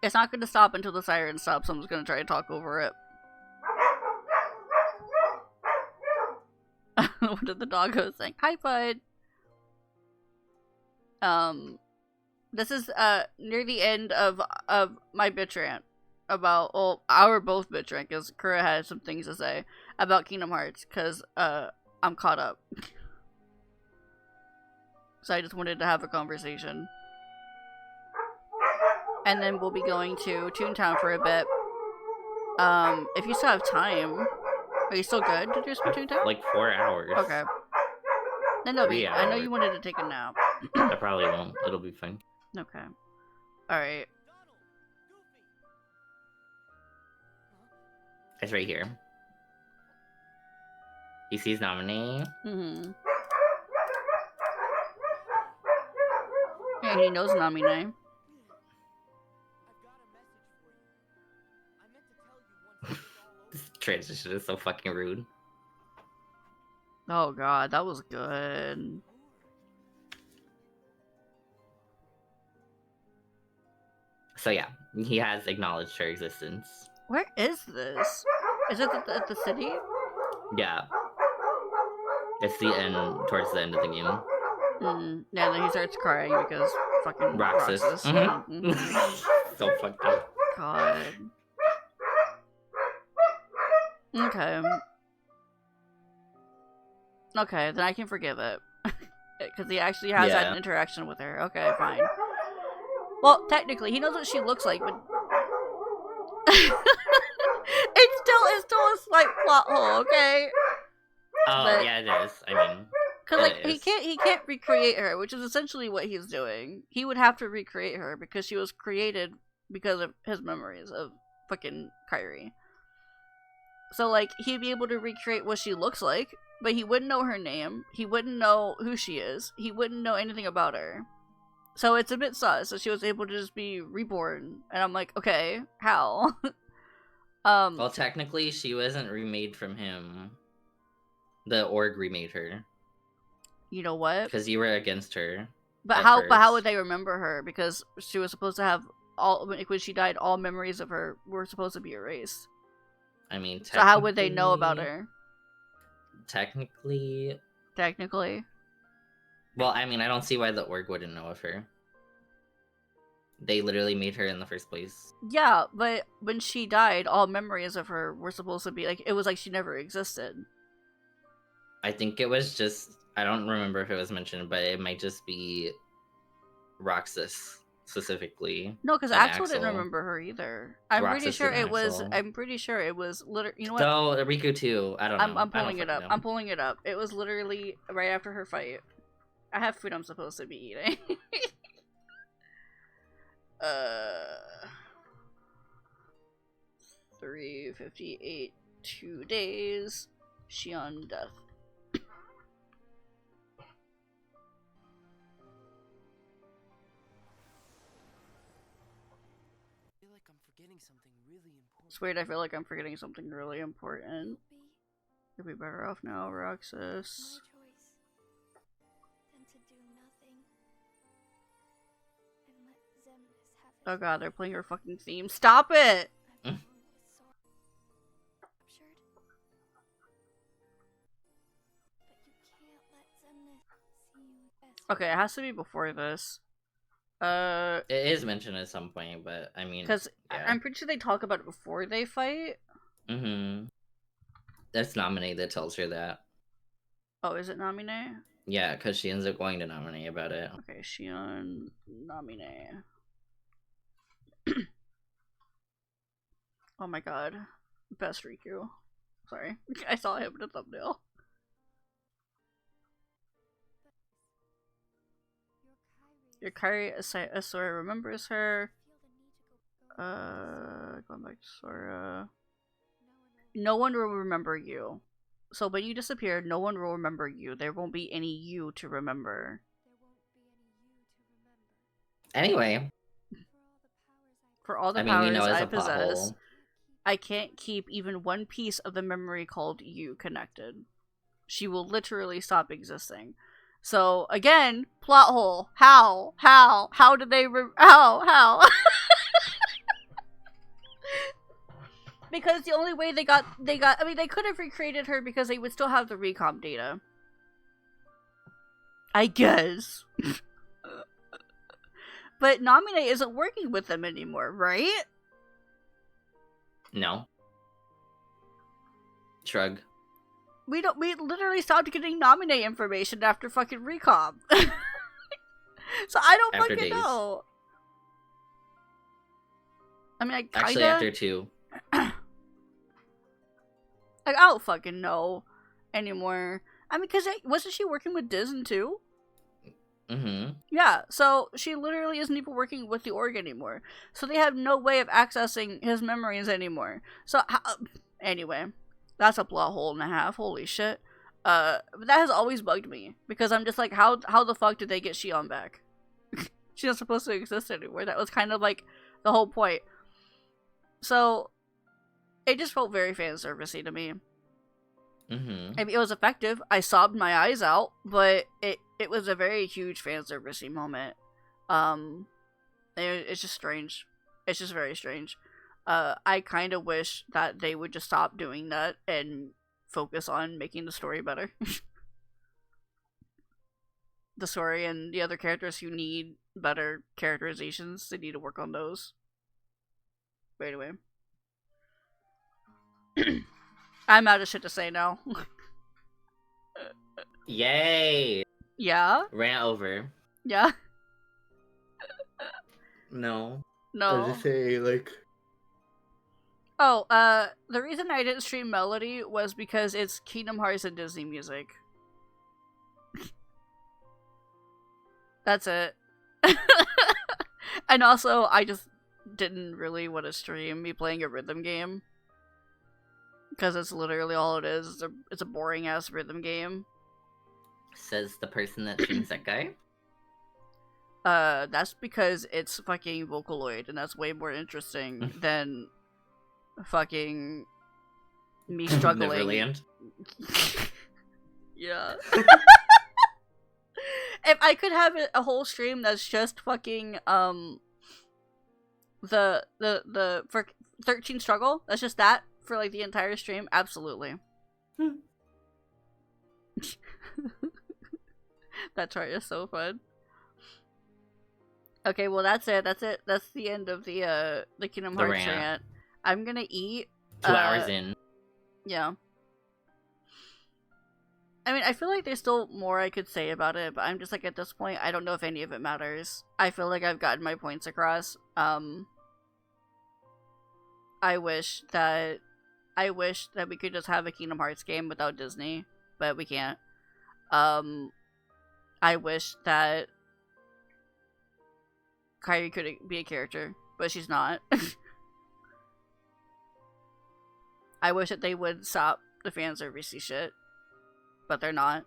It's not going to stop until the siren stops, so I'm just going to try to talk over it. What did the doggo saying? Hi, bud. This is near the end of my bitch rant about, well, our both bitch rant, because Kura had some things to say about Kingdom Hearts, because I'm caught up. So I just wanted to have a conversation. And then we'll be going to Toontown for a bit. If you still have time, are you still good to do some Toontown? Like 4 hours. Okay. Then no, 3 I know hours. you wanted to take a nap. I probably won't. It'll be fine. Okay. Alright. It's right here. He sees nominee. Mm-hmm. And he knows Nami name. This transition is so fucking rude. Oh god, that was good. So yeah, he has acknowledged her existence. Where is this? Is it at the city? Yeah. It's the end, towards the end of the game. Yeah, then he starts crying because fucking Roxas. Roxas. Mhm. So fucked up. God. Okay. Okay, then I can forgive it. Because he actually has Yeah. that interaction with her. Okay, fine. Well, technically, he knows what she looks like, but... it's still a slight plot hole, okay? Oh, But- yeah, it is. I mean, Because, like, It is. he can't recreate her, which is essentially what he's doing. He would have to recreate her because she was created because of his memories of fucking Kairi. So, like, he'd be able to recreate what she looks like, but he wouldn't know her name. He wouldn't know who she is. He wouldn't know anything about her. So it's a bit sus that she was able to just be reborn. And I'm like, okay, how? Well, technically, she wasn't remade from him. The org remade her. You know what? Because you were against her. But at how first. would they remember her? Because she was supposed to have all, when she died, all memories of her were supposed to be erased. I mean, So how would they know about her? Technically. Well, I mean, I don't see why the org wouldn't know of her. They literally made her in the first place. yeah, but when she died, all memories of her were supposed to be like, it was like she never existed. I think it was just, I don't remember if it was mentioned, but it might just be Roxas specifically. No, because and Axel didn't Axel. remember her either. I'm pretty Roxas sure and it was. Axel. I'm pretty sure it was literally. You know what? So Riku too. I don't know. I'm pulling it up. I'm pulling it up. It was literally right after her fight. I have food I'm supposed to be eating. 358 2 days. Shion death. I feel like I'm forgetting something really important. It's weird. I feel like I'm forgetting something really important. You'd be better off now, Roxas. No choice than to do nothing and let Xemnas have his Oh god, they're playing her fucking theme. Stop it! I've known with Sora captured. But you can't let Xemnas see you as Okay, it has to be before this. It is mentioned at some point, but I mean, Because yeah. I'm pretty sure they talk about it before they fight. Mm-hmm. That's Naminé that tells her that. Oh, is it Naminé? Yeah, because she ends up going to Naminé about it. Okay, Shion Naminé. Oh my god. Best Riku. Sorry. I saw him in the thumbnail. Your Kairi Sora remembers her. Going back to Sora. No one will remember you. So when you disappear, no one will remember you. There won't be any you to remember. Anyway, For all the I mean, powers we know it's I a plot possess, hole. I can't keep even one piece of the memory called you connected. She will literally stop existing. So again, plot hole. How? How did they? How? Because the only way they got. I mean, they could have recreated her because they would still have the recom data. I guess. But Naminé isn't working with them anymore, right? No. Shrug. We literally stopped getting Naminé information after fucking recom. So I don't After fucking days. know. I mean, I kinda... Actually, after 2. Like, I don't fucking know anymore. I mean, because wasn't she working with Disney too? Mm-hmm. Yeah, so she literally isn't even working with the org anymore. So they have no way of accessing his memories anymore. So, anyway, that's a plot hole and a half. Holy shit. But that has always bugged me. Because I'm just like, how the fuck did they get Shion back? She's not supposed to exist anymore. That was kind of like the whole point. So, it just felt very fan servicey to me. Mm-hmm. I mean, it was effective. I sobbed my eyes out, but it was a very huge fan servicey moment. It's just strange. It's just very strange. I kind of wish that they would just stop doing that and focus on making the story better. The story and the other characters who need better characterizations, they need to work on those. But anyway. I'm out of shit to say now. Yay! Yeah? Ran over. Yeah? No. No. say, like... Oh, the reason I didn't stream Melody was because it's Kingdom Hearts and Disney music. That's it. And also, I just didn't really want to stream me playing a rhythm game. Because it's literally all it is. It's a boring ass rhythm game. Says the person that sings that guy. That's because it's fucking Vocaloid, and that's way more interesting than fucking me struggling. Neverland. Yeah. If I could have a whole stream that's just fucking the for 13 struggle, that's just that for like the entire stream, absolutely. That chart is so fun. Okay, well that's it. That's the end of the Kingdom The Hearts rant. rant. I'm gonna eat. 2 hours in. Yeah. I mean, I feel like there's still more I could say about it, but I'm just like, at this point, I don't know if any of it matters. I feel like I've gotten my points across. I wish that we could just have a Kingdom Hearts game without Disney, but we can't. I wish that Kairi could be a character, but she's not. I wish that they would stop the fan servicey shit, but they're not.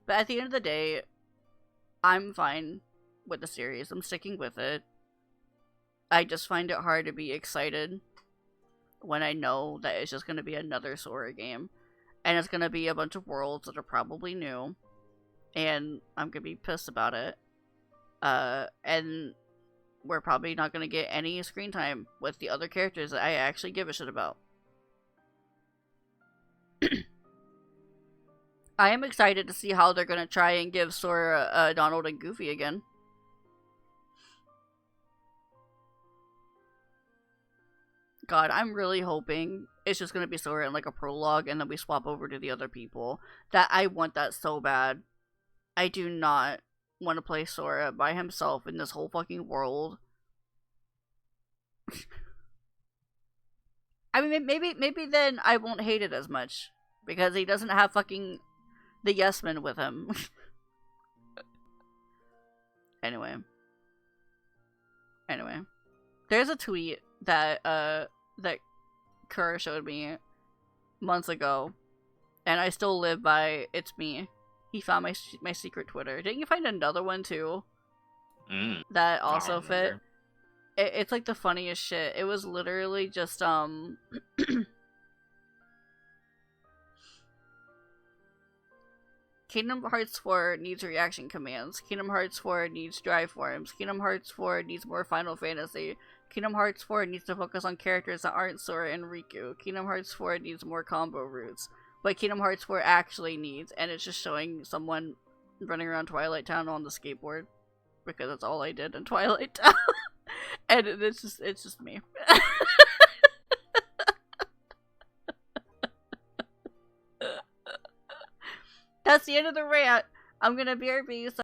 But at the end of the day, I'm fine with the series. I'm sticking with it. I just find it hard to be excited when I know that it's just going to be another Sora game. And it's going to be a bunch of worlds that are probably new. And I'm going to be pissed about it. And we're probably not going to get any screen time with the other characters that I actually give a shit about. I am excited to see how they're going to try and give Sora, Donald, and Goofy again. God, I'm really hoping it's just going to be Sora in like a prologue and then we swap over to the other people. I want that so bad. I do not want to play Sora by himself in this whole fucking world. I mean, maybe then I won't hate it as much. Because he doesn't have fucking the Yes Men with him. Anyway. There's a tweet that Kerr showed me months ago, and I still live by it's me. He found my secret Twitter. Didn't you find another one too? That also fit? It's like the funniest shit. It was literally just Kingdom Hearts 4 needs reaction commands. Kingdom Hearts 4 needs drive forms. Kingdom Hearts 4 needs more Final Fantasy. Kingdom Hearts 4 needs to focus on characters that aren't Sora and Riku. Kingdom Hearts 4 needs more combo routes. What Kingdom Hearts 4 actually needs, and it's just showing someone running around Twilight Town on the skateboard. Because that's all I did in Twilight Town. And it's just me. That's the end of the rant. I'm gonna BRB.